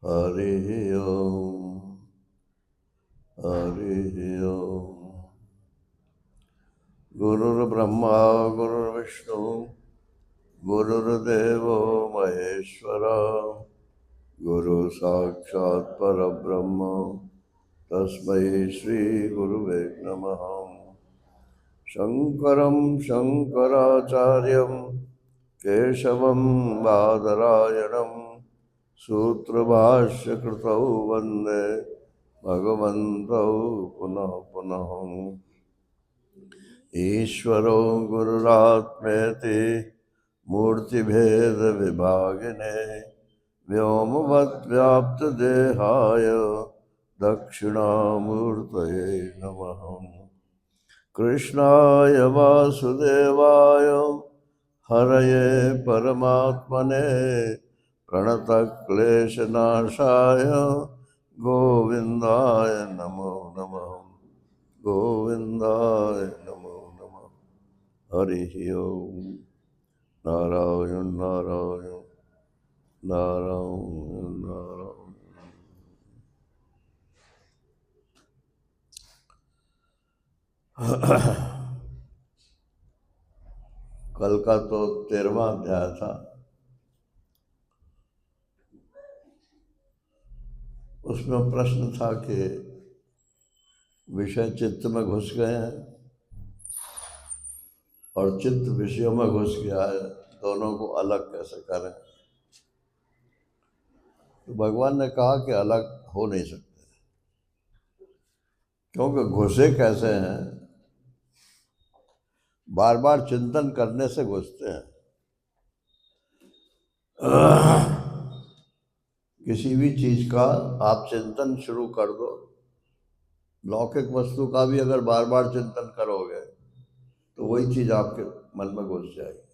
हरिः ओम् हरिः ओम्। गुरुर्ब्रह्मा गुरुर्विष्णु गुरुर्देवो महेश्वरा गुरु साक्षात् परब्रह्म तस्मै श्री गुरुवे नमः। शङ्करं शङ्कराचार्यं केशवं बादरायणं सूत्रभाष्यकृतौ वन्दे भगवन्तौ पुनः पुनः। ईश्वरो गुरुरात्मेति मूर्तिभेदविभागिने व्योमवद्व्याप्तदेहाय दक्षिणामूर्तये नमः। कृष्णाय वासुदेवाय हरये परमात्मने प्रणतक्लेशनाशाय गोविन्दाय नमो नमः। गोविन्दाय नमो नमः। हरिः ओम्। नारायण नारायण नारायण नारायण। कल का तो 13वां अध्याय था। उसमें प्रश्न था कि विषय चित्त में घुस गए हैं और चित्त विषयों में घुस गया है, दोनों को अलग कैसे करें। तो भगवान ने कहा कि अलग हो नहीं सकते, क्योंकि घुसे कैसे हैं, बार बार चिंतन करने से घुसते हैं। किसी भी चीज का आप चिंतन शुरू कर दो, लौकिक वस्तु का भी अगर बार बार चिंतन करोगे तो वही चीज आपके मन में घुस जाएगी।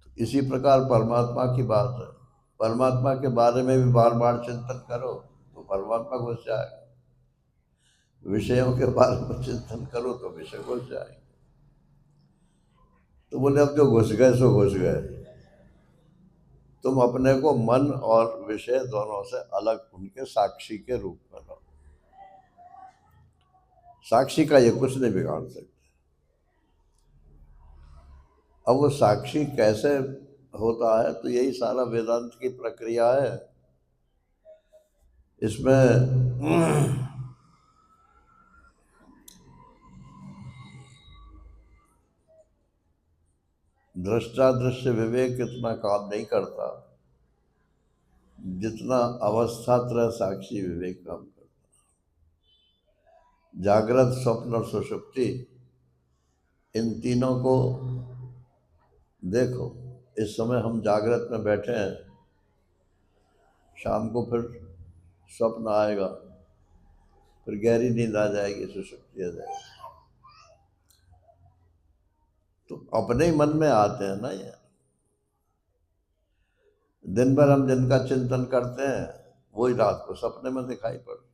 तो इसी प्रकार परमात्मा की बात है। परमात्मा के बारे में भी बार बार चिंतन करो तो परमात्मा घुस जाएगा, विषयों के बारे में चिंतन करो तो विषय घुस जाएगा। तो बोले अब जो घुस गए सो घुस गए, तुम अपने को मन और विषय दोनों से अलग उनके साक्षी के रूप में लो। साक्षी का ये कुछ नहीं बिगाड़ सकते। अब वो साक्षी कैसे होता है, तो यही सारा वेदांत की प्रक्रिया है। इसमें दृष्टा दृश्य विवेक इतना काम नहीं करता जितना अवस्थात्रय साक्षी विवेक काम करता। जागृत स्वप्न और सुषुप्ति, इन तीनों को देखो। इस समय हम जागृत में बैठे हैं, शाम को फिर स्वप्न आएगा, फिर गहरी नींद आ जाएगी, सुषुप्ति आ जाएगी। तो अपने ही मन में आते हैं ना ये। दिन भर हम जिनका चिंतन करते हैं वही रात को सपने में दिखाई पड़ते।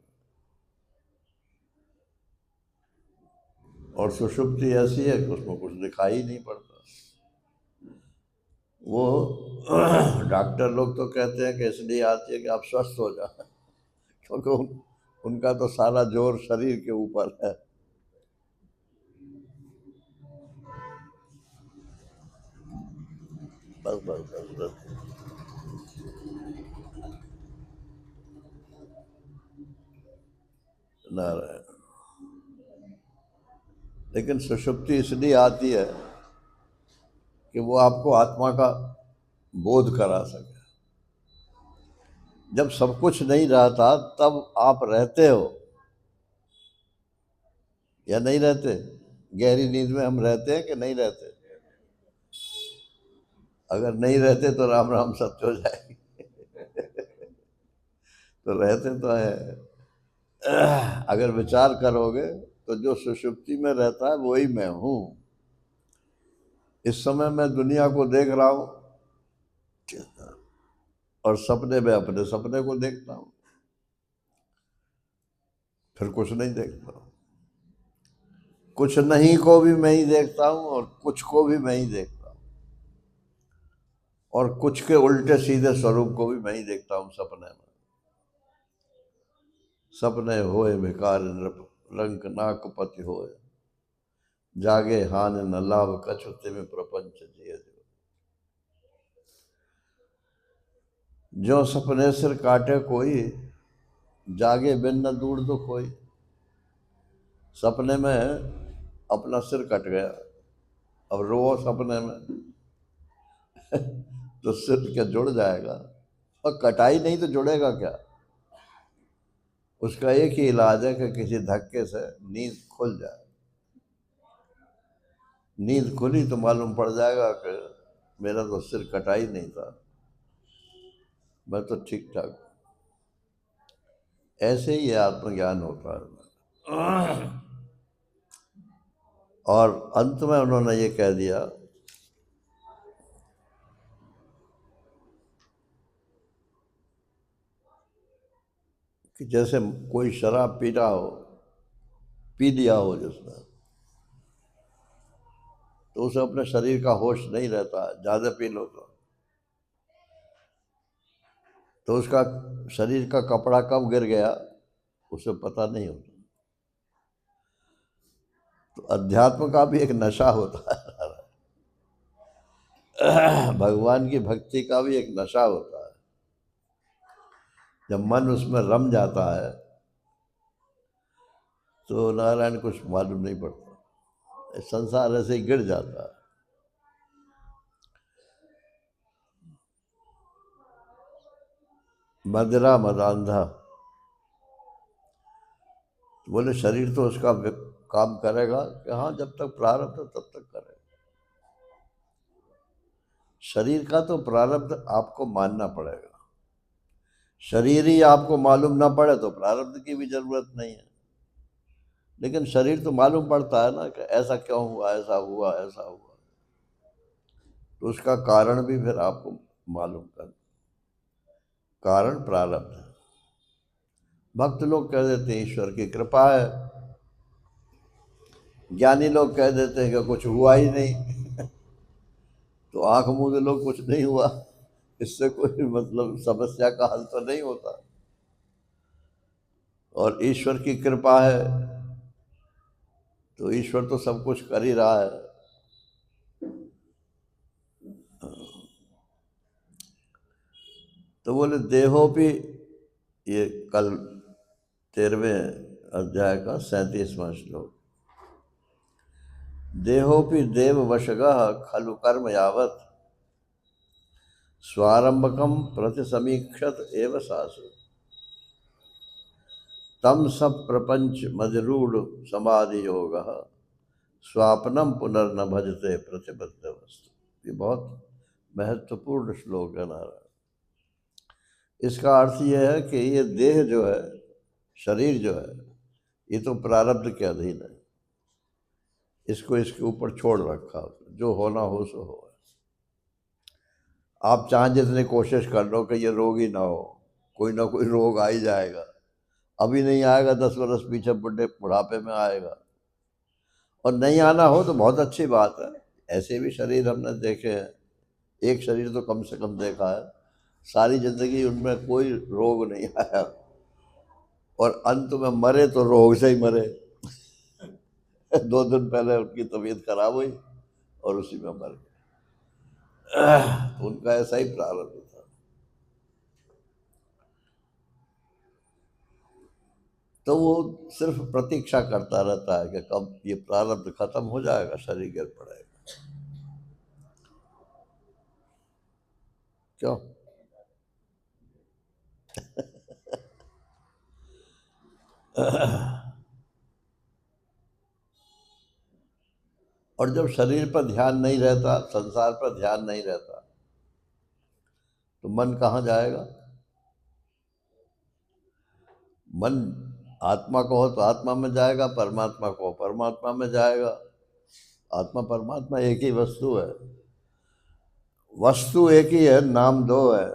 और सुषुप्ति ऐसी है कि उसमें कुछ दिखाई नहीं पड़ता। वो डॉक्टर लोग तो कहते हैं कि इसलिए आती है कि आप स्वस्थ हो जाए, क्योंकि उनका तो सारा जोर शरीर के ऊपर है। बस बस बस बस। नारायण। लेकिन सुषुप्ति इसलिए आती है कि वो आपको आत्मा का बोध करा सके। जब सब कुछ नहीं रहता तब आप रहते हो या नहीं रहते। गहरी नींद में हम रहते हैं कि नहीं रहते। अगर नहीं रहते तो राम राम सत्य हो जाएगी। तो रहते तो है। अगर विचार करोगे तो जो सुषुप्ति में रहता है वही मैं हूं। इस समय मैं दुनिया को देख रहा हूं और सपने में अपने सपने को देखता हूं, फिर कुछ नहीं देखता। कुछ नहीं को भी मैं ही देखता हूं और कुछ को भी मैं ही देखता हूं। और कुछ के उल्टे सीधे स्वरूप को भी मैं ही देखता हूँ सपने में। सपने होए भिकार नृप, रंक नाक पति होए, जागे हान न लाभ कछु तिम प्रपंच जिय जो। जो सपने सिर काटे कोई, जागे बिन न दूर दुख कोई। सपने में अपना सिर कट गया, अब रो सपने में तो सिर क्या जुड़ जाएगा? और कटाई नहीं तो जुड़ेगा क्या? उसका एक ही इलाज है कि किसी धक्के से नींद खुल जाए। नींद खुली तो मालूम पड़ जाएगा कि मेरा तो सिर कटा ही नहीं था, मैं तो ठीक ठाक। ऐसे ही आत्मज्ञान होता है। और अंत में उन्होंने ये कह दिया कि जैसे कोई शराब पी रहा हो, पी लिया हो जिसने, तो उसे अपने शरीर का होश नहीं रहता। ज़्यादा पी लो तो उसका शरीर का कपड़ा कब गिर गया उसे पता नहीं होता। तो अध्यात्म का भी एक नशा होता है। भगवान की भक्ति का भी एक नशा होता है। जब मन उसमें रम जाता है तो नारायण कुछ मालूम नहीं पड़ता, संसार ऐसे ही गिर जाता है। मदिरा मदांधा, बोले शरीर तो उसका काम करेगा कि हाँ, जब तक प्रारब्ध है तब तक करेगा। शरीर का तो प्रारब्ध आपको मानना पड़ेगा। शरीर ही आपको मालूम ना पड़े तो प्रारब्ध की भी जरूरत नहीं है। लेकिन शरीर तो मालूम पड़ता है ना कि ऐसा क्यों हुआ, ऐसा हुआ, ऐसा हुआ, तो उसका कारण भी फिर आपको मालूम कर। कारण प्रारब्ध है। भक्त लोग कह देते हैं ईश्वर की कृपा है, ज्ञानी लोग कह देते हैं कि कुछ हुआ ही नहीं। तो आंख मूंद लो, कुछ नहीं हुआ, इससे कोई मतलब समस्या का हल तो नहीं होता। और ईश्वर की कृपा है तो ईश्वर तो सब कुछ कर ही रहा है। तो बोले देहोपि, ये कल 13वें अध्याय का 37वां श्लोक, देहोपि देव वशगः खलु कर्म यावत्, स्वारंभकम प्रति समीक्षत एव सासु, तम सब प्रपंच मदरूढ़ समाधि योग, स्वापनम पुनर्न भजते प्रतिबद्ध वस्तु। ये बहुत महत्वपूर्ण श्लोक है नारायण। इसका अर्थ यह है कि ये देह जो है, शरीर जो है, ये तो प्रारब्ध के अधीन है। इसको इसके ऊपर छोड़ रखा, जो होना हो सो हो। आप चाहे जितनी कोशिश कर लो कि ये रोग ही ना हो, कोई ना कोई रोग आ ही जाएगा। अभी नहीं आएगा, 10 वर्ष पीछे बुढ़ापे में आएगा। और नहीं आना हो तो बहुत अच्छी बात है। ऐसे भी शरीर हमने देखे हैं, एक शरीर तो कम से कम देखा है, सारी जिंदगी उनमें कोई रोग नहीं आया, और अंत में मरे तो रोग से ही मरे। 2 दिन पहले उनकी तबीयत खराब हुई और उसी में मर गए। तो उनका ऐसा ही प्रारब्ध था। तो वो सिर्फ प्रतीक्षा करता रहता है कि कब ये प्रारब्ध खत्म हो जाएगा, शरीर गिर पड़ेगा। क्यों? और जब शरीर पर ध्यान नहीं रहता, संसार पर ध्यान नहीं रहता, तो मन कहाँ जाएगा? मन आत्मा को हो तो आत्मा में जाएगा, परमात्मा को परमात्मा में जाएगा। आत्मा परमात्मा एक ही वस्तु है। वस्तु एक ही है, नाम दो है।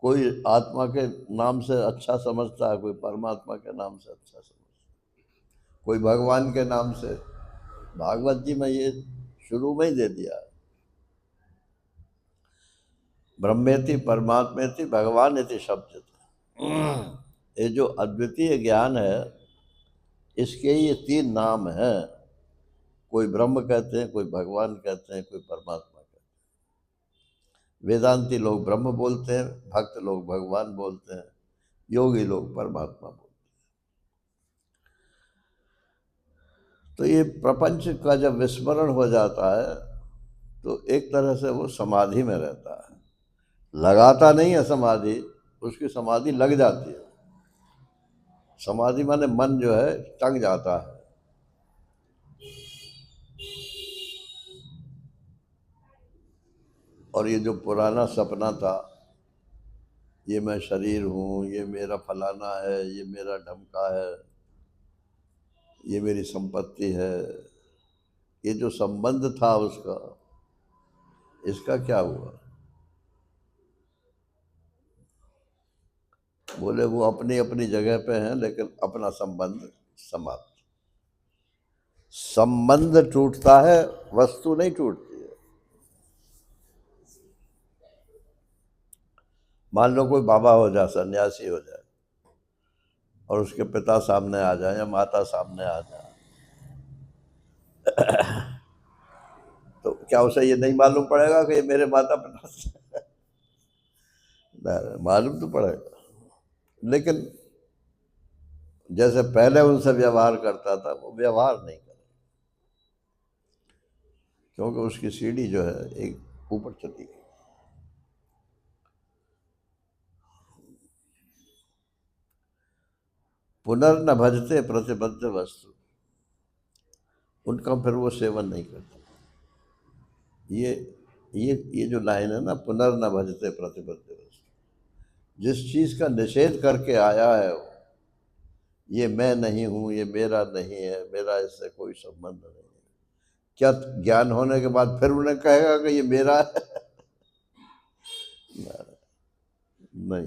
कोई आत्मा के नाम से अच्छा समझता है, कोई परमात्मा के नाम से अच्छा समझता है, कोई भगवान के नाम से। भागवत जी में ये शुरू में ही दे दिया है। ब्रह्मेति परमात्मेति भगवान इति शब्द। ये जो अद्वितीय ज्ञान है, इसके ये तीन नाम हैं। कोई ब्रह्म कहते हैं, कोई भगवान कहते हैं, कोई परमात्मा कहते हैं। वेदांती लोग ब्रह्म बोलते हैं, भक्त लोग भगवान बोलते हैं, योगी लोग परमात्मा बोलते हैं। तो ये प्रपंच का जब विस्मरण हो जाता है तो एक तरह से वो समाधि में रहता है। लगाता नहीं है समाधि, उसकी समाधि लग जाती है। समाधि माने मन जो है टंग जाता है। और ये जो पुराना सपना था, ये मैं शरीर हूँ, ये मेरा फलाना है, ये मेरा ढमका है, ये मेरी संपत्ति है, ये जो संबंध था उसका, इसका क्या हुआ? बोले वो अपनी अपनी जगह पे हैं, लेकिन अपना संबंध समाप्त। संबंध टूटता है, वस्तु नहीं टूटती है। मान लो कोई बाबा हो जाए, सन्यासी हो जाए, और उसके पिता सामने आ जाए या माता सामने आ जाए, तो क्या उसे ये नहीं मालूम पड़ेगा कि ये मेरे माता पिता? मालूम तो पड़ेगा। लेकिन जैसे पहले उनसे व्यवहार करता था, वो व्यवहार नहीं करे, क्योंकि उसकी सीढ़ी जो है एक ऊपर चली गई। पुनर्न भजते प्रतिबद्ध वस्तु, उनका फिर वो सेवन नहीं करते। ये ये जो लाइन है ना, पुनर्न भजते प्रतिबद्ध वस्तु, जिस चीज का निषेध करके आया है वो, ये मैं नहीं हूं, ये मेरा नहीं है, मेरा इससे कोई संबंध नहीं है, क्या ज्ञान होने के बाद फिर उन्हें कहेगा कि ये मेरा है? नहीं,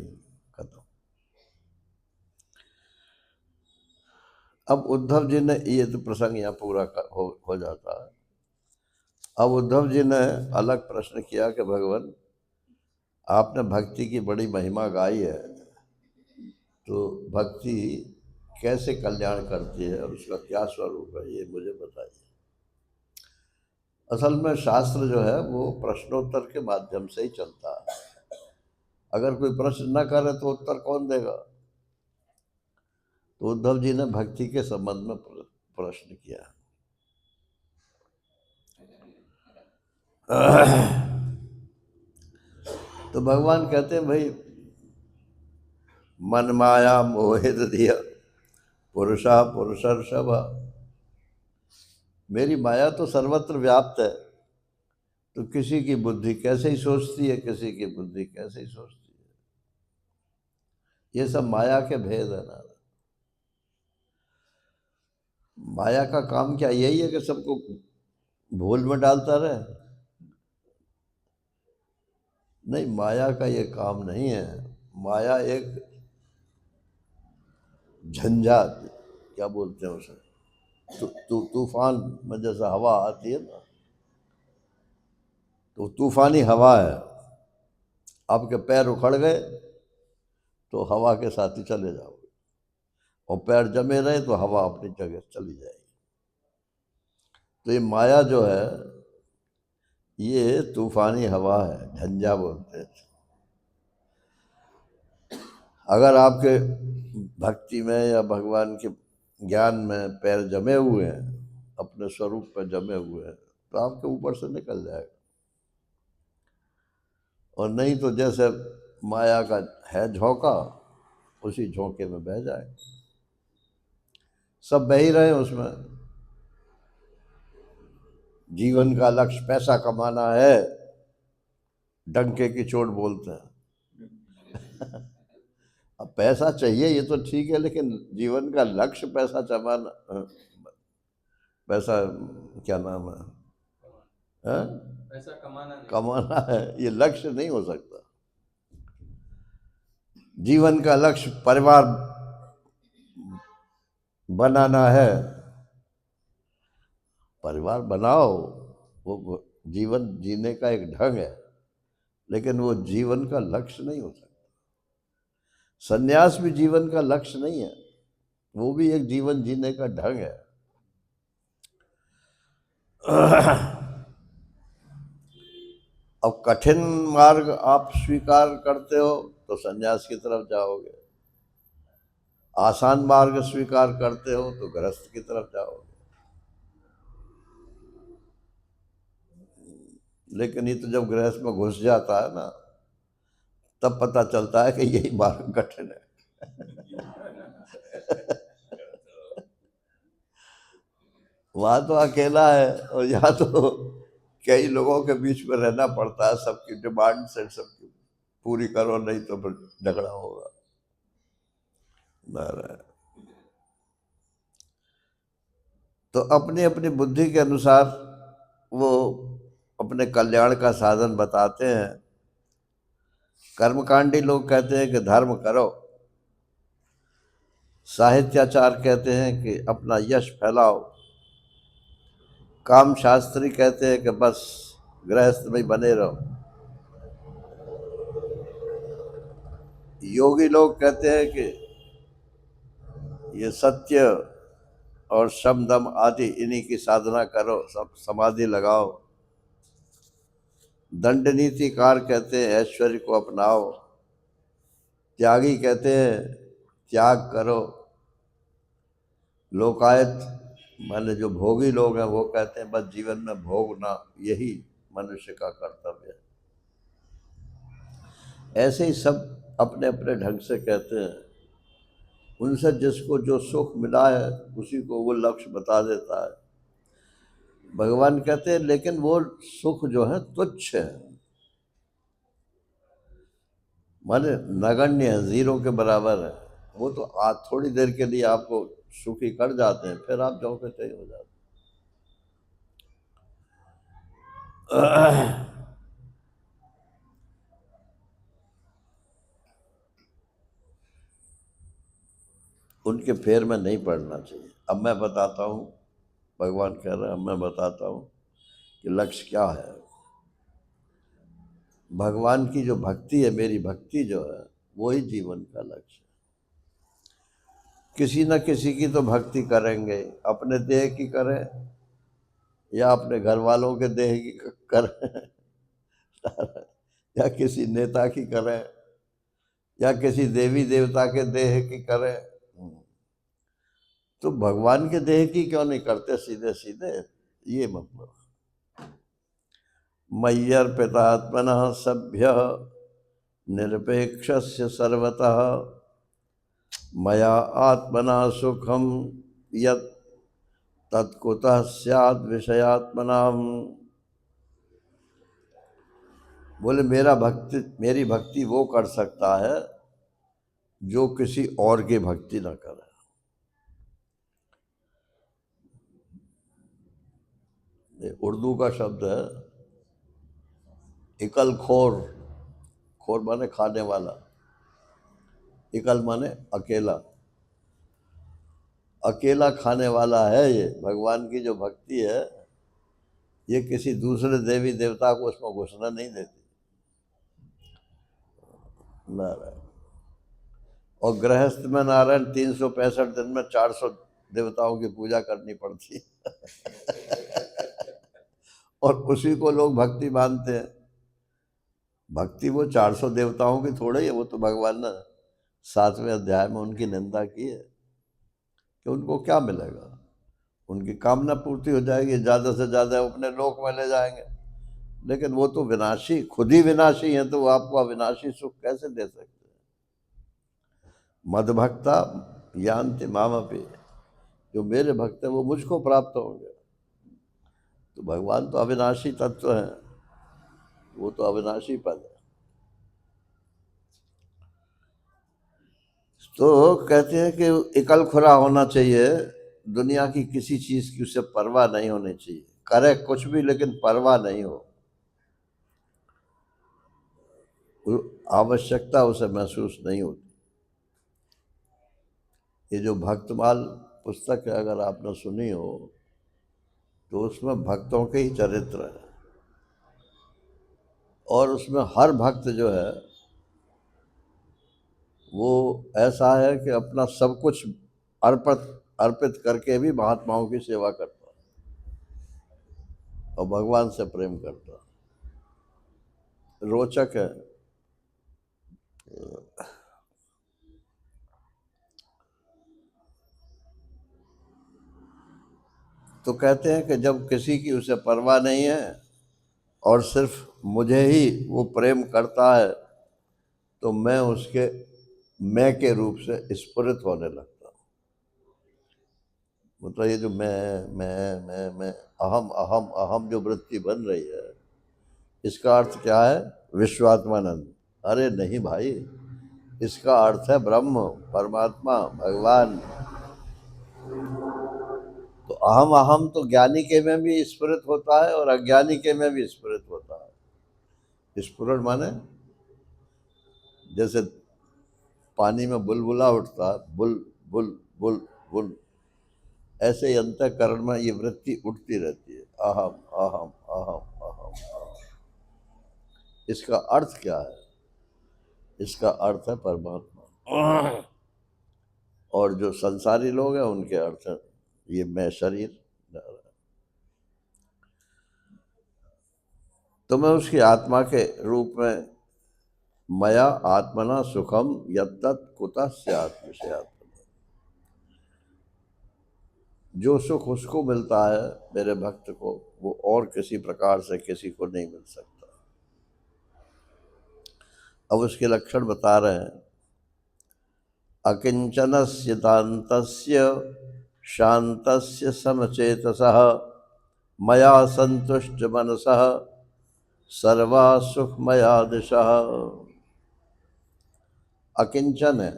खत्म। अब उद्धव जी ने, ये तो प्रसंग यहाँ पूरा हो जाता है। अब उद्धव जी ने अलग प्रश्न किया कि भगवान, आपने भक्ति की बड़ी महिमा गाई है, तो भक्ति कैसे कल्याण करती है और उसका क्या स्वरूप है, ये मुझे बताइए। असल में शास्त्र जो है वो प्रश्नोत्तर के माध्यम से ही चलता है। अगर कोई प्रश्न न करे तो उत्तर कौन देगा? तो उद्धव जी ने भक्ति के संबंध में प्रश्न किया। तो भगवान कहते हैं, भाई, मन माया मोहित दिया पुरुषा पुरुषर्षभ, मेरी माया तो सर्वत्र व्याप्त है, तो किसी की बुद्धि कैसे ही सोचती है, किसी की बुद्धि कैसे ही सोचती है। ये सब माया के भेद है ना। माया का काम क्या यही है कि सबको भूल में डालता रहे? नहीं, माया का ये काम नहीं है। माया एक झंझाट, क्या बोलते हैं उसे, तूफान में जैसा हवा आती है ना, तो तूफानी हवा है। आपके पैर उखड़ गए तो हवा के साथ ही चले जाओगे, और पैर जमे रहे तो हवा अपनी जगह चली जाएगी। तो ये माया जो है, ये तूफानी हवा है, झंझा बोलते हैं। अगर आपके भक्ति में या भगवान के ज्ञान में पैर जमे हुए हैं, अपने स्वरूप पर जमे हुए हैं, तो आपके ऊपर से निकल जाएगा। और नहीं तो जैसे माया का है झोंका, उसी झोंके में बह जाए। सब बह ही रहे हैं उसमें। जीवन का लक्ष्य पैसा कमाना है, डंके की चोट बोलते हैं। अब पैसा चाहिए, ये तो ठीक है, लेकिन जीवन का लक्ष्य पैसा कमाना, पैसा क्या नाम है, पैसा कमाना है, ये लक्ष्य नहीं हो सकता। जीवन का लक्ष्य परिवार बनाना है, परिवार बनाओ, वो जीवन जीने का एक ढंग है। लेकिन वो जीवन का लक्ष्य नहीं हो सकता। सन्यास भी जीवन का लक्ष्य नहीं है, वो भी एक जीवन जीने का ढंग है। अब कठिन मार्ग आप स्वीकार करते हो तो सन्यास की तरफ जाओगे, आसान मार्ग स्वीकार करते हो तो गृहस्थ की तरफ जाओगे। लेकिन ये तो जब गृहस्थ में घुस जाता है ना, तब पता चलता है कि यही मार्ग कठिन है। वहां तो अकेला है और यहाँ तो कई लोगों के बीच में रहना पड़ता है, सबकी डिमांड से सबकी पूरी करो, नहीं तो फिर झगड़ा होगा। नारायण। तो अपनी अपनी बुद्धि के अनुसार वो अपने कल्याण का साधन बताते हैं। कर्मकांडी लोग कहते हैं कि धर्म करो, साहित्याचार कहते हैं कि अपना यश फैलाओ, काम शास्त्री कहते हैं कि बस गृहस्थ में बने रहो, योगी लोग कहते हैं कि ये सत्य और शम दम आदि इन्हीं की साधना करो, सब समाधि लगाओ, दंड नीतिकार कहते हैं ऐश्वर्य को अपनाओ, त्यागी कहते हैं त्याग करो, लोकायत माने जो भोगी लोग हैं वो कहते हैं बस जीवन में भोगना यही मनुष्य का कर्तव्य है। ऐसे ही सब अपने अपने ढंग से कहते हैं। उनसे जिसको जो सुख मिला है उसी को वो लक्ष्य बता देता है। भगवान कहते हैं लेकिन वो सुख जो है तुच्छ है, माने नगण्य है, जीरो के बराबर है। वो तो आज थोड़ी देर के लिए आपको सुखी कर जाते हैं, फिर आप जो के तय हो जाते हैं। उनके फेर में नहीं पड़ना चाहिए। अब मैं बताता हूँ, भगवान कह रहे हैं मैं बताता हूँ कि लक्ष्य क्या है। भगवान की जो भक्ति है, मेरी भक्ति जो है, वही जीवन का लक्ष्य है। किसी न किसी की तो भक्ति करेंगे, अपने देह की करें या अपने घर वालों के देह की करें, या किसी नेता की करें या किसी देवी देवता के देह की करें, तो भगवान के देह की क्यों नहीं करते सीधे सीधे? ये मतलब मय्यर्पितात्मनः सभ्यः निरपेक्षस्य सर्वतः मया आत्मना सुखम यत् तत्कुतः स्यात् विषयात्मनाम। बोले मेरी भक्ति वो कर सकता है जो किसी और की भक्ति ना करे। उर्दू का शब्द है इकल खोर। खोर माने खाने वाला, इकल माने अकेला, अकेला खाने वाला है ये। भगवान की जो भक्ति है ये किसी दूसरे देवी देवता को उसमें घुसना नहीं देती। नारायण। और गृहस्थ में नारायण 365 दिन में 400 देवताओं की पूजा करनी पड़ती है। और उसी को लोग भक्ति मानते हैं। भक्ति वो 400 देवताओं की थोड़े ही है, वो तो भगवान ने 7वें अध्याय में उनकी निंदा की है कि उनको क्या मिलेगा, उनकी कामना पूर्ति हो जाएगी, ज़्यादा से ज़्यादा अपने लोक में ले जाएंगे। लेकिन वो तो विनाशी, खुद ही विनाशी है, तो वो आपको अविनाशी सुख कैसे दे सकते हैं? मदभक्ता यान्ति मामपि, जो मेरे भक्त हैं वो मुझको प्राप्त होंगे। तो भगवान तो अविनाशी तत्व है, वो तो अविनाशी पद है। तो कहते हैं कि इकल खुरा होना चाहिए, दुनिया की किसी चीज की उसे परवाह नहीं होनी चाहिए, करे कुछ भी लेकिन परवाह नहीं हो, आवश्यकता उसे महसूस नहीं होती। ये जो भक्तमाल पुस्तक है अगर आपने सुनी हो तो उसमें भक्तों के ही चरित्र है। और उसमें हर भक्त जो है वो ऐसा है कि अपना सब कुछ अर्पित अर्पित करके भी महात्माओं की सेवा करता है और भगवान से प्रेम करता है। रोचक है। तो कहते हैं कि जब किसी की उसे परवाह नहीं है और सिर्फ मुझे ही वो प्रेम करता है तो मैं उसके मैं के रूप से स्फुरित होने लगता हूँ। मतलब ये जो मैं अहम अहम अहम जो वृत्ति बन रही है, इसका अर्थ क्या है? विश्वात्मानंद। अरे नहीं भाई, इसका अर्थ है ब्रह्म, परमात्मा, भगवान। तो अहम अहम तो ज्ञानी के में भी स्फुरित होता है और अज्ञानी के में भी स्फुरित होता है। स्फुरन माने जैसे पानी में बुलबुला उठता, बुल बुल बुल बुल, ऐसे ही अंतःकरण में ये वृत्ति उठती रहती है, अहम अहम अहम अहम। इसका अर्थ क्या है? इसका अर्थ है परमात्मा। और जो संसारी लोग हैं उनके अर्थ है ये मैं शरीर। तो मैं उसकी आत्मा के रूप में मया आत्मना सुखम यत्तत् कुतः स्यात् विषयात्। जो सुख उसको मिलता है मेरे भक्त को, वो और किसी प्रकार से किसी को नहीं मिल सकता। अब उसके लक्षण बता रहे हैं। अकिंचनस्य दान्तस्य शान्तस्य समचेतसः मया संतुष्ट मनसः सर्वा सुखमया दिशः। अकिंचन है,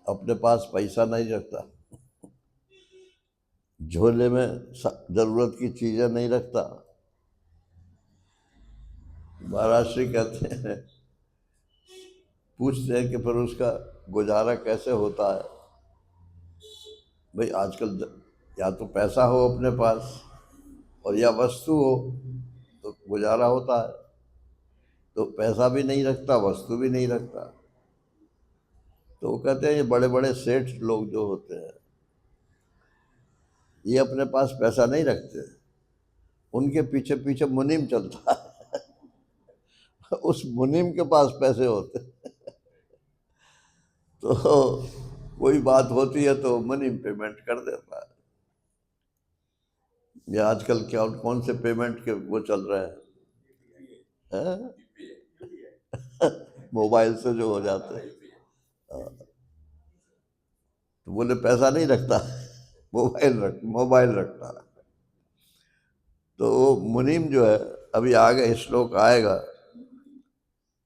अपने पास पैसा नहीं रखता, झोले में जरूरत की चीजें नहीं रखता। महाराष्ट्री कहते हैं, पूछते हैं कि फिर उसका गुजारा कैसे होता है? भाई आजकल या तो पैसा हो अपने पास और या वस्तु हो तो गुजारा होता है। तो पैसा भी नहीं रखता, वस्तु भी नहीं रखता। तो वो कहते हैं ये बड़े बड़े सेठ लोग जो होते हैं ये अपने पास पैसा नहीं रखते, उनके पीछे पीछे मुनीम चलता है। उस मुनीम के पास पैसे होते तो कोई बात होती है तो मुनीम पेमेंट कर देता है। ये आजकल क्या कौन से पेमेंट के वो चल रहे हैं? मोबाइल से जो हो जाते हैं। तो बोले पैसा नहीं रखता, मोबाइल रखता है। तो मुनीम जो है, अभी आगे श्लोक आएगा,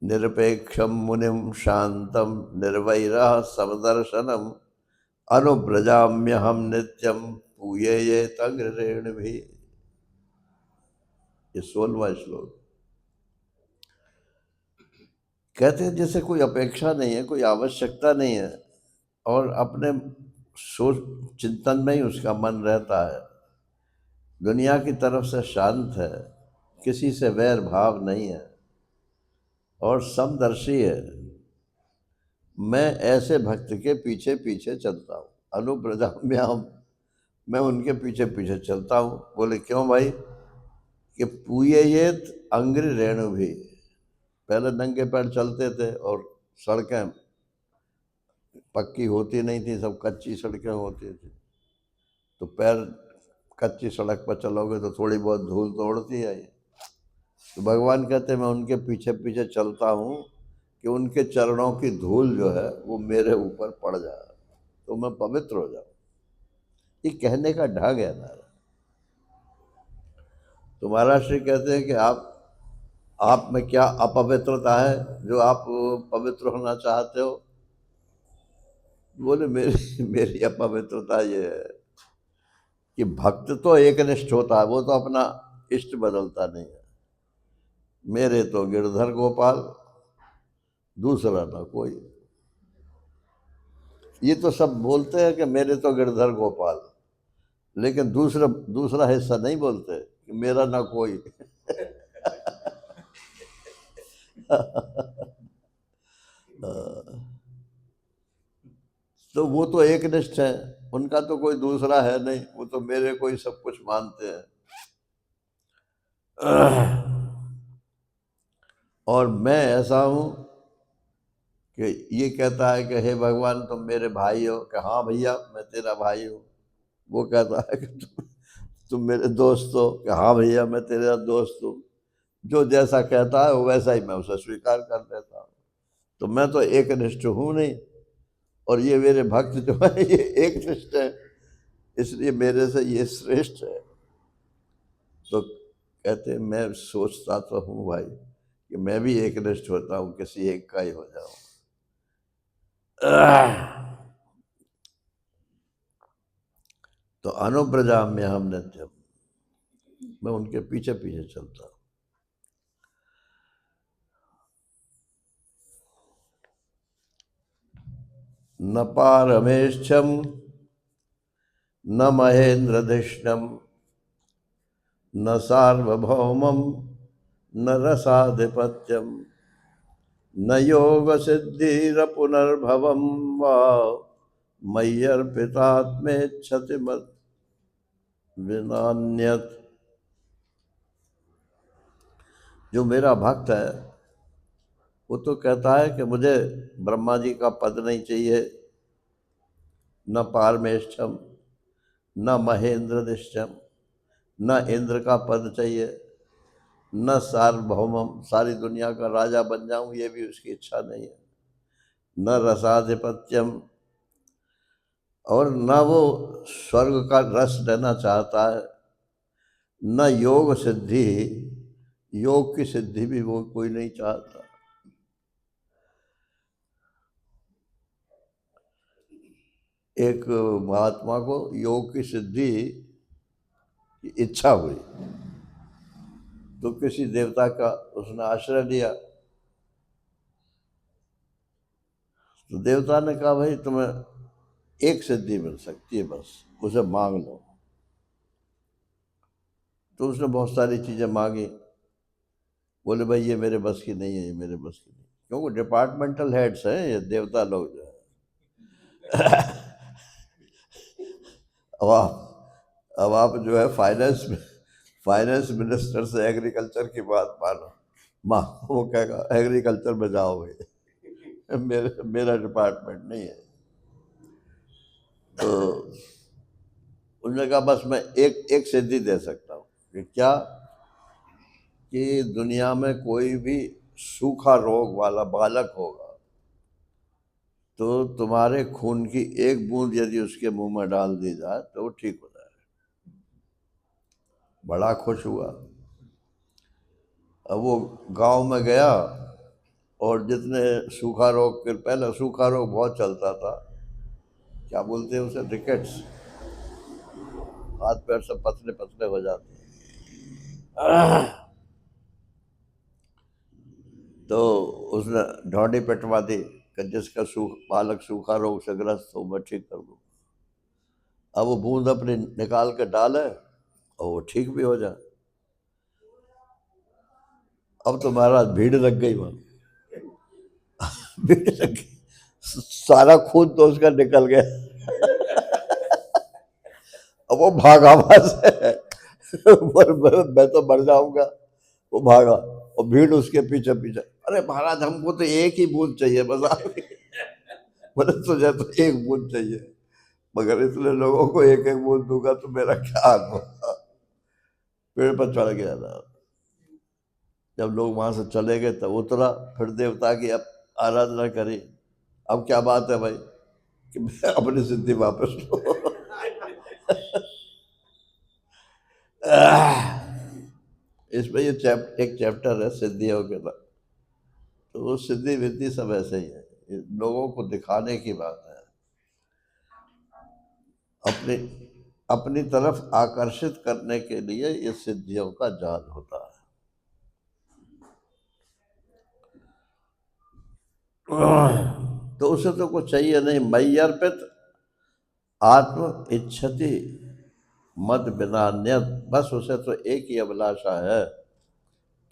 निरपेक्षम मुनिम शांतम निर्वैरः समदर्शनम अनुव्रजाम्यहम नित्यम पूये ये तग्रेण भी। ये 16वां श्लोक। कहते हैं जैसे कोई अपेक्षा नहीं है, कोई आवश्यकता नहीं है और अपने सोच चिंतन में ही उसका मन रहता है, दुनिया की तरफ से शांत है, किसी से वैर भाव नहीं है और समदर्शी है। मैं ऐसे भक्त के पीछे पीछे चलता हूँ। अनुव्रजाम्यहम, मैं उनके पीछे पीछे चलता हूँ। बोले क्यों भाई? कि पूयेयेत अंग्रि रेणु भी। पहले नंगे पैर चलते थे और सड़कें पक्की होती नहीं थी, सब कच्ची सड़कें होती थी। तो पैर कच्ची सड़क पर चलोगे तो थोड़ी बहुत धूल तो उड़ती है। तो भगवान कहते हैं मैं उनके पीछे पीछे चलता हूँ कि उनके चरणों की धूल जो है वो मेरे ऊपर पड़ जाए तो मैं पवित्र हो जाऊँ। ये कहने का ढंग है ना। तो महाराज श्री कहते हैं कि आप में क्या अपवित्रता है जो आप पवित्र होना चाहते हो? बोले मेरी मेरी अपवित्रता ये है कि भक्त तो एकनिष्ठ होता है, वो तो अपना इष्ट बदलता नहीं है। मेरे तो गिरधर गोपाल, दूसरा ना कोई। ये तो सब बोलते हैं कि मेरे तो गिरधर गोपाल, लेकिन दूसरा दूसरा हिस्सा नहीं बोलते कि कि मेरा ना कोई। तो वो तो एक निष्ठ है, उनका तो कोई दूसरा है नहीं, वो तो मेरे को ही सब कुछ मानते हैं। और मैं ऐसा हूं कि ये कहता है कि हे भगवान तुम मेरे भाई हो, कि हाँ भैया मैं तेरा भाई हूँ। वो कहता है कि तुम मेरे दोस्त हो, कि हाँ भैया मैं तेरा दोस्त हूँ। जो जैसा कहता है वो वैसा ही मैं उसे स्वीकार कर लेता हूँ। तो मैं तो एक निष्ठ हूँ नहीं, और ये मेरे भक्त जो है ये एक निष्ठ है, इसलिए मेरे से ये श्रेष्ठ है। तो कहते मैं सोचता तो हूँ भाई कि मैं भी एक निष्ठ होता हूँ, किसी एक का ही हो जाऊं। तो अनुप्रजा में हम नित्यम, मैं उनके पीछे पीछे चलता हूँ। न पारमेष्ठम न महेंद्रधिष्णम न सार्वभौमम न रसाधिपत्यम न योग सिद्धिर पुनर्भवम वा मय्यर्पितात्मेच्छति मत विनान्यत। जो मेरा भक्त है वो तो कहता है कि मुझे ब्रह्मा जी का पद नहीं चाहिए, न पारमेष्ठम न महेंद्रधिष्ठम, न इंद्र का पद चाहिए, न सार्वभौमम सारी दुनिया का राजा बन जाऊं ये भी उसकी इच्छा नहीं है, न रसाधिपत्यम और न वो स्वर्ग का रस लेना चाहता है, न योग सिद्धि, योग की सिद्धि भी वो कोई नहीं चाहता। एक महात्मा को योग की सिद्धि की इच्छा हुई, तो किसी देवता का उसने आश्रय लिया। तो देवता ने कहा भाई तुम्हें एक सिद्धि मिल सकती है, बस उसे मांग लो। तो उसने बहुत सारी चीजें मांगी। बोले भाई ये मेरे बस की नहीं है, ये मेरे बस की नहीं, क्योंकि डिपार्टमेंटल हेड्स हैं ये देवता लोग जो है। अब आप जो है फाइनेंस मिनिस्टर से एग्रीकल्चर की बात मानो, माँ वो कहेगा एग्रीकल्चर में जाओगे, मेरा डिपार्टमेंट नहीं है। तो उन्होंने कहा बस मैं एक एक सिद्धि दे सकता हूँ कि क्या, कि दुनिया में कोई भी सूखा रोग वाला बालक होगा तो तुम्हारे खून की एक बूंद यदि उसके मुंह में डाल दी जाए तो वो ठीक हो जाए। बड़ा खुश हुआ। अब वो गांव में गया और जितने सूखा रोग के, पहले सूखा रोग बहुत चलता था, क्या बोलते हैं उसे, रिकेट्स, हाथ पैर सब पतले पतले हो जाते हैं। तो उसने ढौंडी पिटवा दी कि जिसका बालक सूखा रोग से ग्रस्त हो मैं ठीक कर दूँ। अब वो बूंद अपनी निकाल के डाले और वो ठीक भी हो जाए। अब तो महाराज भीड़ लग गई वहां, भीड़ लग गई, सारा खून तो उसका निकल गया। अब वो भागा वहां से। मैं तो मर जाऊंगा। वो भागा और भीड़ उसके पीछे पीछे, अरे महाराज हमको तो एक ही बूंद चाहिए बस आप। बोले तुझे तो एक बूंद चाहिए, मगर इतने लोगों को एक एक बूंद दूंगा तो मेरा क्या हाल होगा। पेड़ पर चढ़ गया था। जब लोग वहां से चले गए तब उतरा, फिर देवता की अब आराधना करी। अब क्या बात है भाई कि मैं अपनी सिद्धि वापस लो। इसमें ये एक चैप्टर है सिद्धियों के बाद। तो वो सिद्धि विद्धि सब ऐसे ही है, ये लोगों को दिखाने की बात है, अपनी अपनी तरफ आकर्षित करने के लिए ये सिद्धियों का जाल होता है। तो उसे तो कुछ चाहिए नहीं, मय्यर्पित आत्म इच्छति मत बिना अन्य, बस उसे तो एक ही अभिलाषा है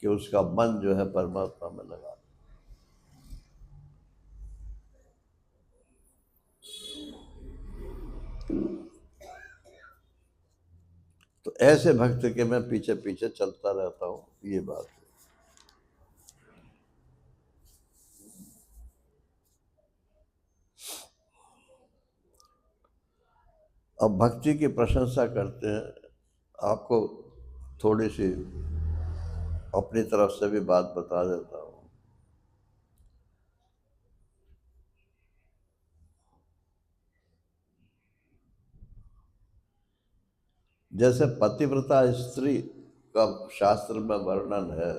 कि उसका मन जो है परमात्मा में लगा। तो ऐसे भक्त के मैं पीछे पीछे चलता रहता हूँ, ये बात है। अब भक्ति की प्रशंसा करते हैं, आपको थोड़ी सी अपनी तरफ से भी बात बता देता हूँ। जैसे पतिव्रता स्त्री का शास्त्र में वर्णन है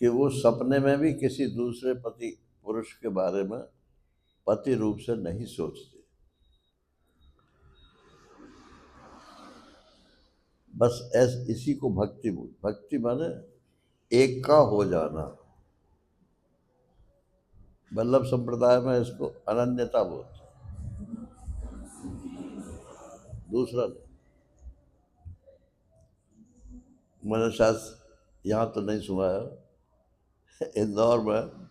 कि वो सपने में भी किसी दूसरे पति पुरुष के बारे में पति रूप से नहीं सोचती, बस इसी को भक्ति भक्ति माने एक का हो जाना। वल्लभ संप्रदाय में इसको अनन्यता बोलते हैं, दूसरा नहीं। मैंने शायद यहाँ तो नहीं सुना है, इंदौर में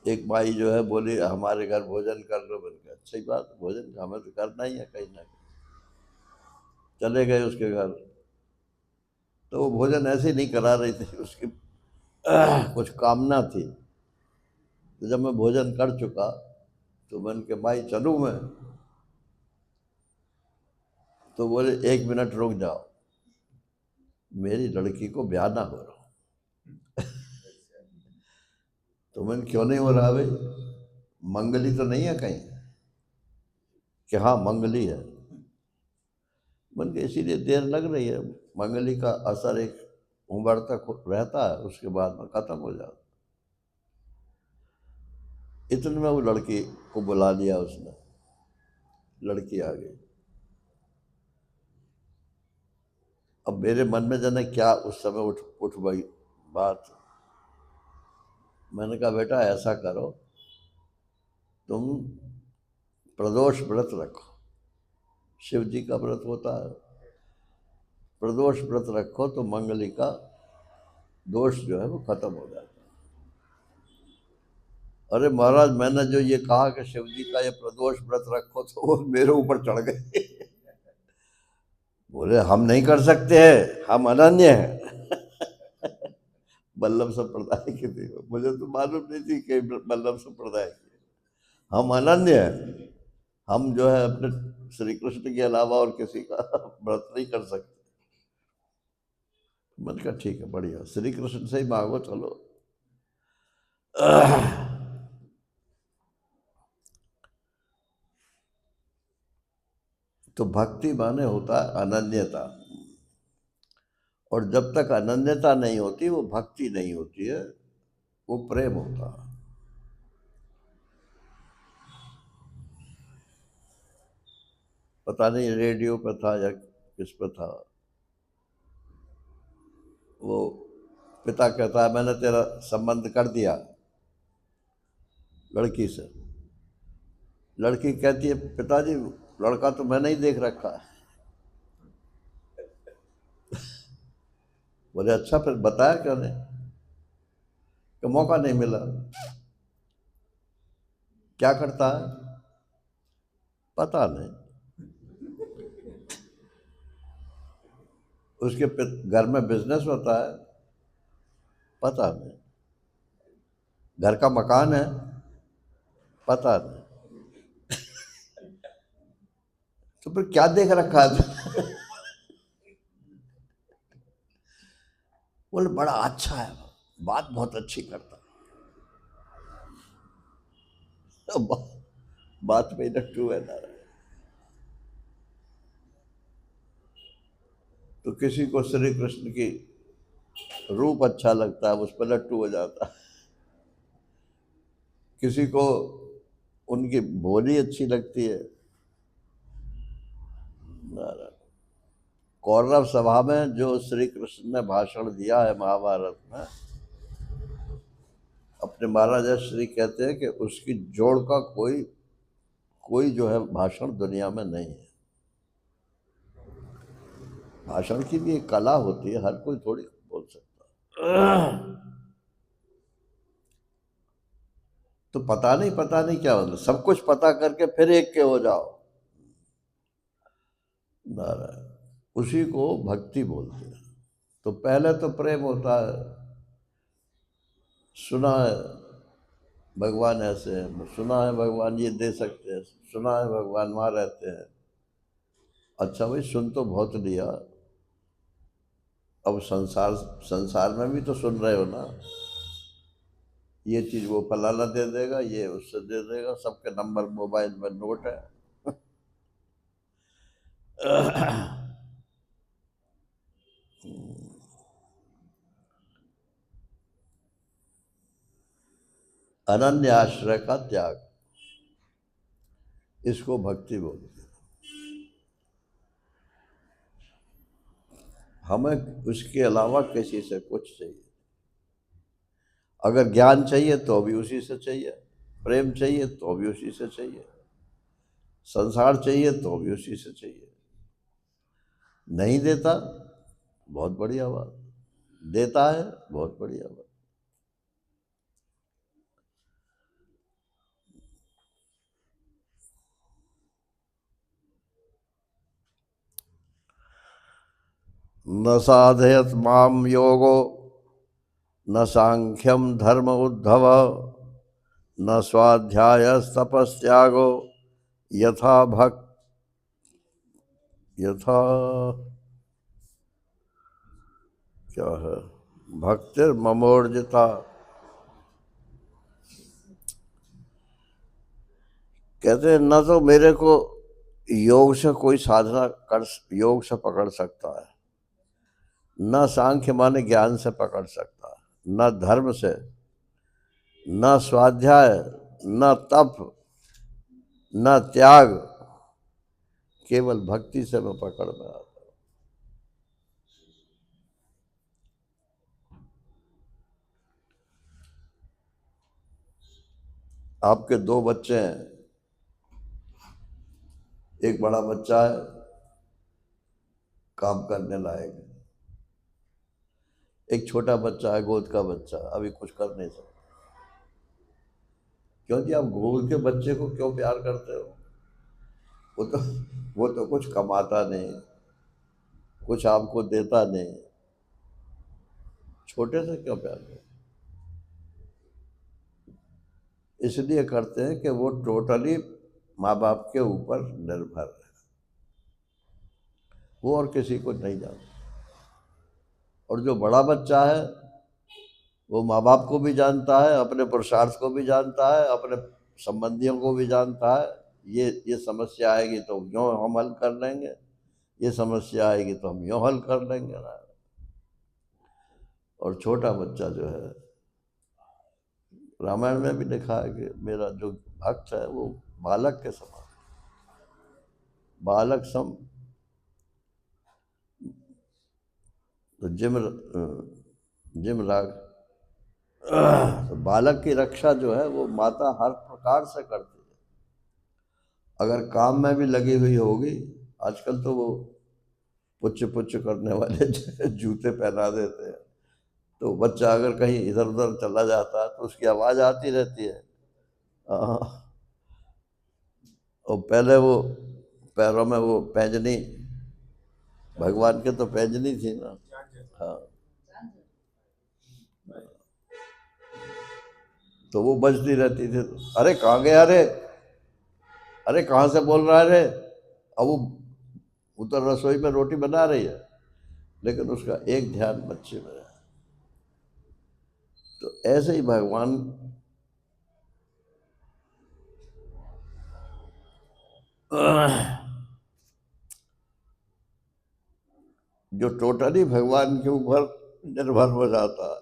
एक माई जो है बोली हमारे घर भोजन कर लो। मैंने कहा अच्छी बात, भोजन हमें तो करना ही है कहीं ना कहीं। चले गए उसके घर, तो वो भोजन ऐसे ही नहीं करा रही थी, उसकी कुछ कामना थी। तो जब मैं भोजन कर चुका तो मैंने कहा भाई चलूँ मैं? तो बोले 1 मिनट रुक जाओ, मेरी लड़की को ब्याह ना हो रहा। तो मैंने क्यों नहीं हो रहा भाई, मंगली तो नहीं है कहीं? कि हाँ मंगली है। मन के इसीलिए देर लग रही है, मंगली का असर एक उम्र तक रहता है, उसके बाद में खत्म हो जाता। इतने में वो लड़की को बुला लिया उसने, लड़की आ गई। अब मेरे मन में जाने क्या उस समय उठ गई बात। मैंने कहा बेटा ऐसा करो, तुम प्रदोष व्रत रखो, शिव जी का व्रत होता है, प्रदोष व्रत रखो तो मंगली का दोष जो है वो खत्म हो जाता है। अरे महाराज मैंने जो ये कहा कि शिव जी का ये प्रदोष व्रत रखो तो वो मेरे ऊपर चढ़ गए। बोले हम नहीं कर सकते हैं, हम अनन्य हैं। वल्लभ संप्रदाय के थे, मुझे तो मालूम नहीं थी कि वल्लभ संप्रदाय के। हम अनन्य हैं, हम जो है अपने श्री कृष्ण के अलावा और किसी का व्रत नहीं कर सकते। मैंने कहा ठीक है बढ़िया, श्री कृष्ण से ही मांगो चलो। तो भक्ति माने होता है अनन्यता, और जब तक अनन्यता नहीं होती वो भक्ति नहीं होती है, वो प्रेम होता है। पता नहीं रेडियो पर था या किस पर था, वो पिता कहता है मैंने तेरा संबंध कर दिया लड़की से। लड़की कहती है पिताजी लड़का तो मैंने ही देख रखा है। बोले अच्छा फिर बताया क्यों नहीं? कि मौका नहीं मिला। क्या करता है पता नहीं, उसके घर में बिजनेस होता है पता नहीं, घर का मकान है पता नहीं, तो फिर क्या देख रखा है? बोले बड़ा अच्छा है, बात बहुत अच्छी करता है। बात में टू है ना। तो किसी को श्री कृष्ण की रूप अच्छा लगता है, उस पर लट्टू हो जाता है। किसी को उनकी बोली अच्छी लगती है। कौरव सभा में जो श्री कृष्ण ने भाषण दिया है महाभारत में, अपने महाराजा श्री कहते हैं कि उसकी जोड़ का कोई कोई जो है भाषण दुनिया में नहीं है। भाषण की भी एक कला होती है, हर कोई थोड़ी बोल सकता। तो पता नहीं क्या मतलब, सब कुछ पता करके फिर एक के हो जाओ। नारायण, उसी को भक्ति बोलते हैं। तो पहले तो प्रेम होता है, सुना है भगवान ऐसे हैं, सुना है भगवान ये दे सकते हैं, सुना है भगवान वहाँ रहते हैं। अच्छा भाई, सुन तो बहुत लिया, अब संसार संसार में भी तो सुन रहे हो ना। ये चीज़ वो फलाना दे देगा, ये उससे दे देगा, सबके नंबर मोबाइल में नोट है। अनन्य आश्रय का त्याग, इसको भक्ति बोलते हैं। हमें उसके अलावा किसी से कुछ चाहिए। अगर ज्ञान चाहिए तो भी उसी से चाहिए, प्रेम चाहिए तो भी उसी से चाहिए, संसार चाहिए तो भी उसी से चाहिए। नहीं देता, बहुत बढ़िया बात, देता है, बहुत बढ़िया बात। न साधयत माम योगो न सांख्यम धर्म उद्धव न स्वाध्याय तपस्यागो यथा भक्त यथा क्या है भक्तिर ममोर्जिता। कहते हैं न तो मेरे को योग से कोई साधना कर, योग से पकड़ सकता है, न सांख्य माने ज्ञान से पकड़ सकता है, न धर्म से, न स्वाध्याय, न तप, न त्याग, केवल भक्ति से मैं पकड़ में आता। आपके दो बच्चे हैं, एक बड़ा बच्चा है काम करने लायक, एक छोटा बच्चा है गोद का बच्चा, अभी कुछ कर नहीं सकता। क्यों जी, आप गोद के बच्चे को क्यों प्यार करते हो? वो तो वो तो कुछ कमाता नहीं, कुछ आपको देता नहीं, छोटे से क्यों प्यार करते? इसलिए करते हैं कि वो टोटली माँ बाप के ऊपर निर्भर है, वो और किसी को नहीं जानता। और जो बड़ा बच्चा है वो माँ बाप को भी जानता है, अपने पुरुषार्थ को भी जानता है, अपने संबंधियों को भी जानता है। ये समस्या आएगी तो यूँ हम हल कर लेंगे, ये समस्या आएगी तो हम यूँ हल कर लेंगे ना। और छोटा बच्चा जो है, रामायण में भी लिखा है कि मेरा जो भक्त है वो बालक के समान, बालक सम। तो जिम राग, तो बालक की रक्षा जो है वो माता हर प्रकार से करती है। अगर काम में भी लगी हुई होगी, आजकल तो वो पुच्छ पुच्छ करने वाले जूते पहना देते हैं, तो बच्चा अगर कहीं इधर उधर चला जाता है तो उसकी आवाज़ आती रहती है। हाँ, और पहले वो पैरों में वो पैंजनी, भगवान के तो पैंजनी थी ना। हाँ, तो वो बजती रहती थी, अरे कहाँ गया रे, अरे कहाँ से बोल रहा है रे। अब वो उधर रसोई में रोटी बना रही है, लेकिन उसका एक ध्यान बच्चे में है। तो ऐसे ही भगवान जो टोटली भगवान के ऊपर निर्भर हो जाता है,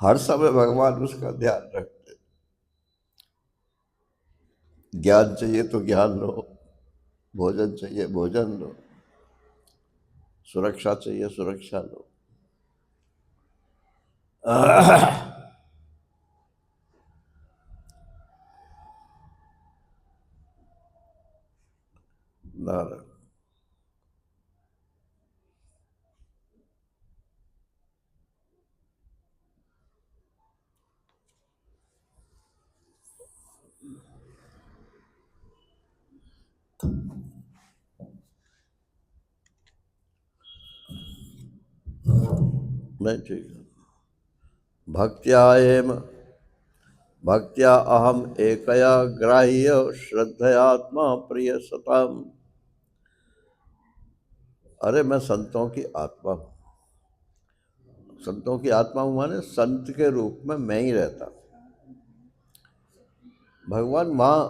हर समय भगवान उसका ध्यान रखते। ज्ञान चाहिए तो ज्ञान लो, भोजन चाहिए भोजन लो, सुरक्षा चाहिए सुरक्षा लो। नारायण। नहीं ठीक है। भक्त्या एम भक्त्या अहम एकया ग्राह्य श्रद्धयात्मा प्रिय सताम। अरे मैं संतों की आत्मा हूँ। संतों की आत्मा हूँ माने संत के रूप में मैं ही रहता हूँ। भगवान वहाँ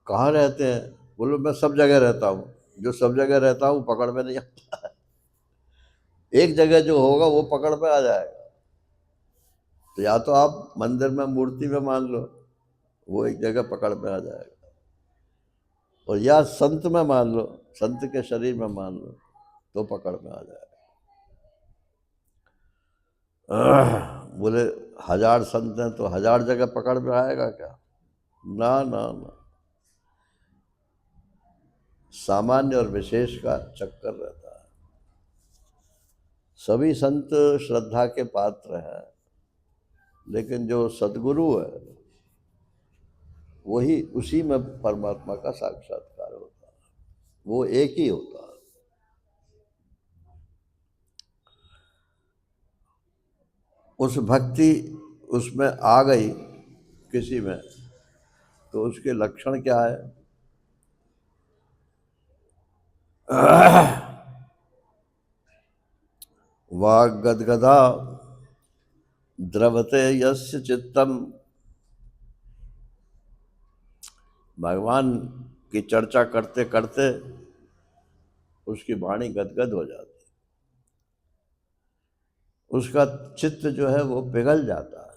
कहाँ रहते हैं? बोलो मैं सब जगह रहता हूँ। जो सब जगह रहता हूँ पकड़ में नहीं आता। एक जगह जो होगा वो पकड़ में आ जाएगा। तो या तो आप मंदिर में मूर्ति में मान लो, वो एक जगह पकड़ में आ जाएगा, और या संत में मान लो, संत के शरीर में मान लो, तो पकड़ में आ जाएगा। बोले 1000 संत हैं तो 1000 जगह पकड़ में आएगा क्या? ना ना ना, सामान्य और विशेष का चक्कर रहता है। सभी संत श्रद्धा के पात्र हैं, लेकिन जो सद्गुरु है वही, उसी में परमात्मा का साक्षात्कार होता है। वो एक ही होता है। उस भक्ति उसमें आ गई किसी में, तो उसके लक्षण क्या है? वाग गदगदा द्रवते यस्य चित्तम। भगवान की चर्चा करते करते उसकी वाणी गदगद हो जाती, उसका चित्त जो है वो पिघल जाता है।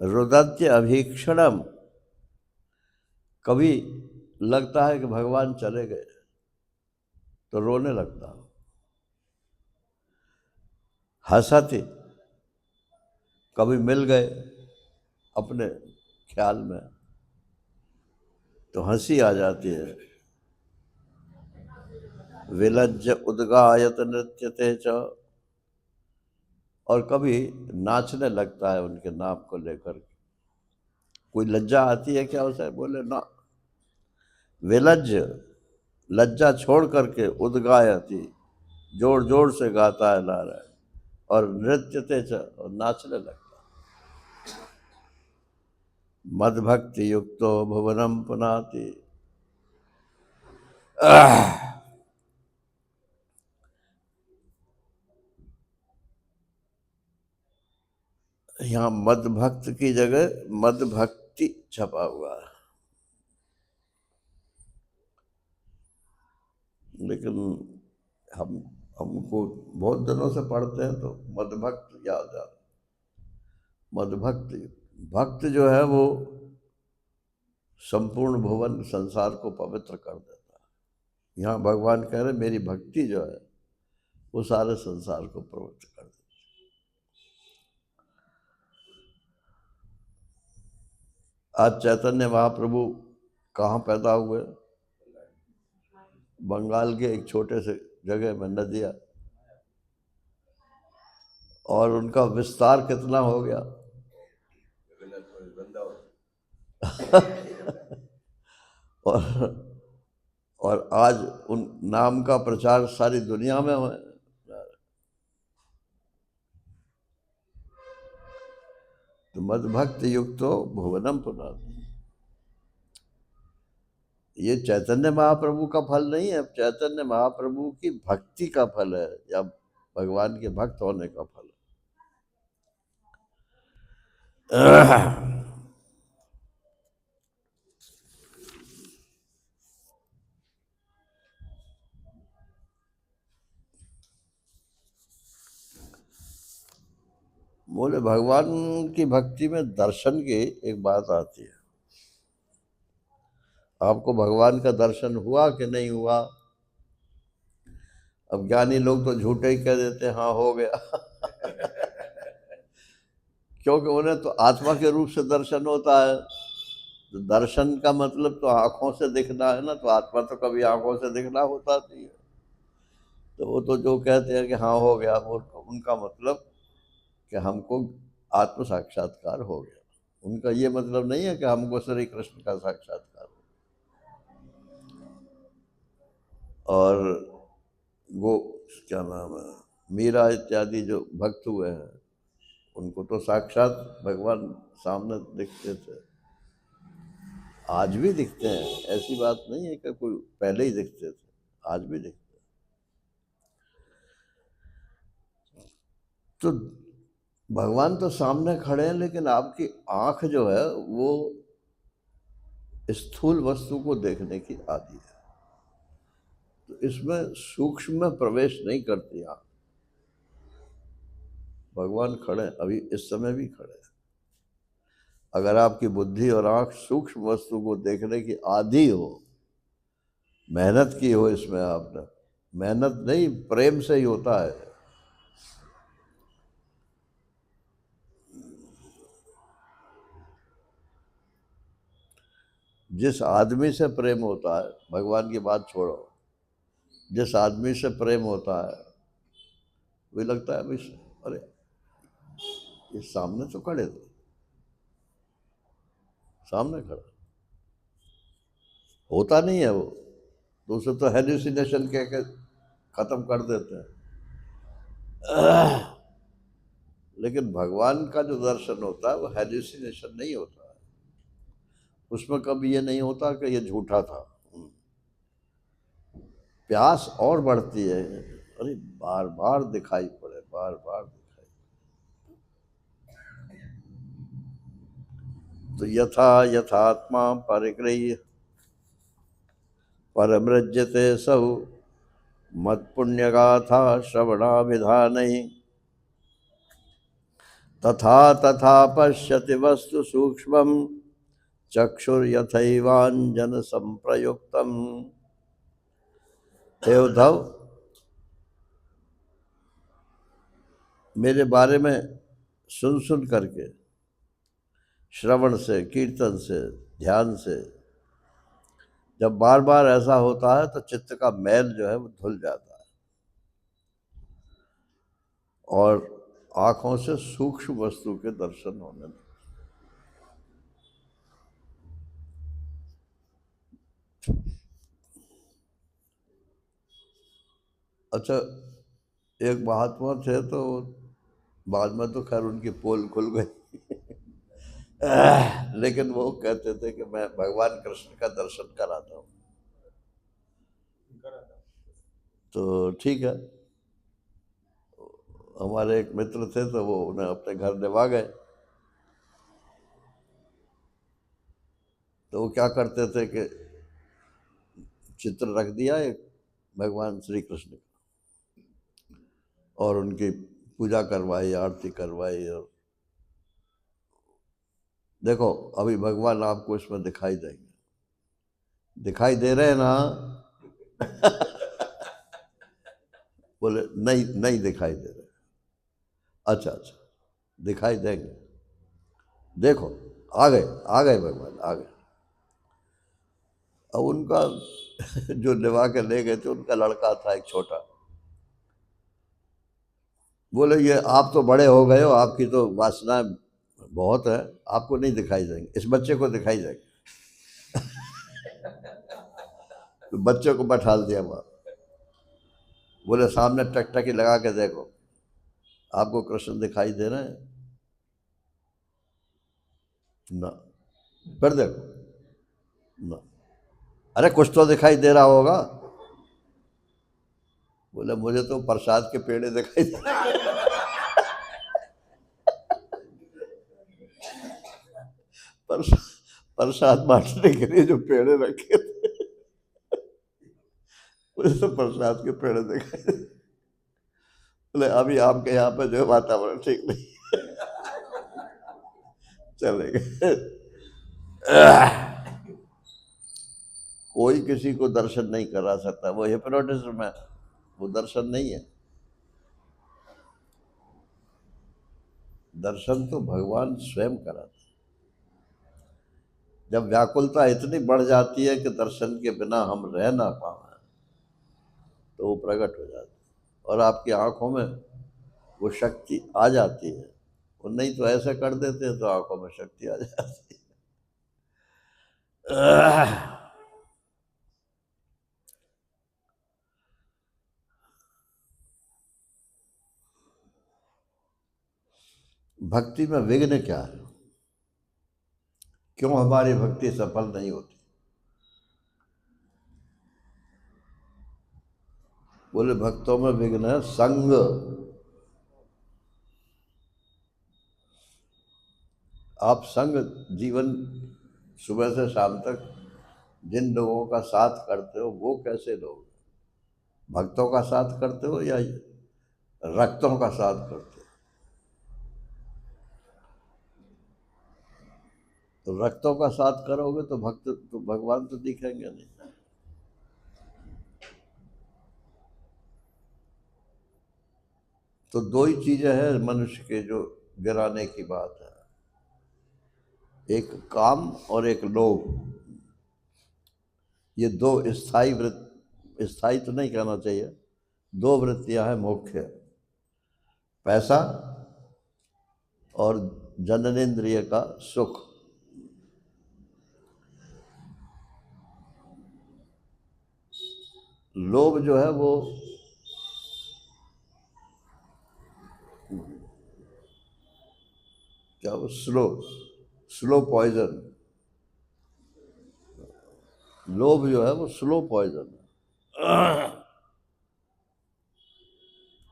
रुदत्य अभीक्षणम, कभी लगता है कि भगवान चले गए तो रोने लगता। हंसती, कभी मिल गए अपने ख्याल में तो हंसी आ जाती है। विलज्ज उद्गायत नृत्यते च, और कभी नाचने लगता है उनके नाम को लेकर। कोई लज्जा आती है क्या उसे? बोले ना। विलज्ज, लज्जा छोड़ करके, उद्गायति, जोर जोर से गाता है नारायण, और नृत्यते च, और नाचने लगता। मदभक्ति युक्तो भुवनम पुनाति। यहाँ मदभक्त की जगह मदभक्ति छपा हुआ है, लेकिन हमको बहुत दिनों से पढ़ते हैं तो मदभक्त याद आता। मदभक्त भक्त जो है वो संपूर्ण भुवन संसार को पवित्र कर देता है। यहाँ भगवान कह रहे मेरी भक्ति जो है वो सारे संसार को पवित्र कर देती है। आज चैतन्य महाप्रभु कहाँ पैदा हुए? बंगाल के एक छोटे से जगह में, नदिया, और उनका विस्तार कितना हो गया। और आज उन नाम का प्रचार सारी दुनिया में है। तो मदभक्त युक्तो भुवनम पुनाति, ये चैतन्य महाप्रभु का फल नहीं है, चैतन्य महाप्रभु की भक्ति का फल है, या भगवान के भक्त होने का फल है। बोले भगवान की भक्ति में दर्शन की एक बात आती है। आपको भगवान का दर्शन हुआ कि नहीं हुआ? अब ज्ञानी लोग तो झूठे ही कह देते हैं हाँ हो गया। क्योंकि उन्हें तो आत्मा के रूप से दर्शन होता है। तो दर्शन का मतलब तो आंखों से दिखना है ना, तो आत्मा तो कभी आंखों से दिखना होता नहीं है। तो वो तो जो कहते हैं कि हाँ हो गया, वो उनका मतलब कि हमको आत्म साक्षात्कार हो गया। उनका ये मतलब नहीं है कि हमको श्री कृष्ण का साक्षात्कार हो। और वो क्या नाम है, मीरा इत्यादि जो भक्त हुए हैं, उनको तो साक्षात भगवान सामने दिखते थे, आज भी दिखते हैं। ऐसी बात नहीं है कि कोई पहले ही दिखते थे, आज भी दिखते हैं। तो भगवान तो सामने खड़े हैं, लेकिन आपकी आंख जो है वो स्थूल वस्तु को देखने की आदि है, तो इसमें सूक्ष्म में प्रवेश नहीं करती आंख। भगवान खड़े हैं, अभी इस समय भी खड़े हैं। अगर आपकी बुद्धि और आंख सूक्ष्म वस्तु को देखने की आदी हो, मेहनत की हो इसमें आपने, मेहनत नहीं, प्रेम से ही होता है। जिस आदमी से प्रेम होता है, भगवान की बात छोड़ो, जिस आदमी से प्रेम होता है वो लगता है भाई, अरे ये सामने तो खड़े थे, सामने खड़ा, होता नहीं है वो, तो उसे तो हेल्यूसिनेशन कह के खत्म कर देते हैं। लेकिन भगवान का जो दर्शन होता है वो हेल्यूसिनेशन नहीं होता है, उसमें कभी ये नहीं होता कि ये झूठा था। प्यास और बढ़ती है, अरे बार बार दिखाई पड़े, बार बार दिखाई। तो यथा यथात्मा परिगृह्य परमृज्यते सौ मत पुण्य गाथा श्रवणाभिधान, तथा तथा पश्यति वस्तु सूक्ष्म चक्षुर्यथैवांजन संप्रयुक्तम। हे उद्धव, मेरे बारे में सुन सुन करके, श्रवण से, कीर्तन से, ध्यान से, जब बार बार ऐसा होता है तो चित्त का मैल जो है वो धुल जाता है और आंखों से सूक्ष्म वस्तु के दर्शन होने लगते। अच्छा, एक महात्मा थे तो बाद में तो खैर उनकी पोल खुल गई। लेकिन वो कहते थे कि मैं भगवान कृष्ण का दर्शन कराता हूँ। तो ठीक है, हमारे एक मित्र थे तो वो उन्हें अपने घर लेवा गए। तो वो क्या करते थे कि चित्र रख दिया एक भगवान श्री कृष्ण का, और उनकी पूजा करवाई, आरती करवाई। और देखो अभी भगवान आपको इसमें दिखाई देंगे, दिखाई दे रहे हैं ना? बोले नहीं, नहीं दिखाई दे रहे। अच्छा अच्छा, दिखाई देंगे, देखो आ गए, आ गए भगवान, आ गए। अब उनका जो लिवा के ले गए थे, उनका लड़का था एक छोटा। बोले ये आप तो बड़े हो गए हो, आपकी तो वासना बहुत है, आपको नहीं दिखाई देंगे, इस बच्चे को दिखाई देंगे। तो बच्चे को बैठा दिया वहां, बोले सामने टकटकी लगा के देखो, आपको कृष्ण दिखाई दे रहे हैं ना? फिर देखो ना, अरे कुछ तो दिखाई दे रहा होगा। बोले मुझे तो प्रसाद के पेड़े दिखाई दे रहे। प्रसाद, प्रसाद बांटने के लिए जो पेड़े रखे थे, मुझे तो प्रसाद के पेड़े दिखाई दे। बोले अभी आपके यहाँ पे जो वातावरण ठीक नहीं, चलेगा। कोई किसी को दर्शन नहीं करा सकता, वो हिप्नोटिज्म है, वो दर्शन नहीं है। दर्शन तो भगवान स्वयं कराते। जब व्याकुलता इतनी बढ़ जाती है कि दर्शन के बिना हम रह ना पाए, तो वो प्रकट हो जाती है और आपकी आंखों में वो शक्ति आ जाती है। और नहीं तो ऐसा कर देते हैं तो आंखों में शक्ति आ जाती है। भक्ति में विघ्न क्या है? क्यों हमारी भक्ति सफल नहीं होती? बोले भक्तों में विघ्न है संग। आप संग जीवन सुबह से शाम तक जिन लोगों का साथ करते हो वो कैसे लोग? भक्तों का साथ करते हो या रक्तों का साथ करते हो? तो रक्तों का साथ करोगे तो भक्त तो भगवान तो दिखेंगे नहीं। तो दो ही चीजें हैं मनुष्य के जो गिराने की बात है, एक काम और एक लोभ। ये दो स्थायी तो नहीं कहना चाहिए, दो वृत्तियां हैं मुख्य, पैसा और जननेंद्रिय का सुख। लोभ जो है वो क्या, वो स्लो स्लो पॉइजन। लोभ जो है वो स्लो पॉइजन है,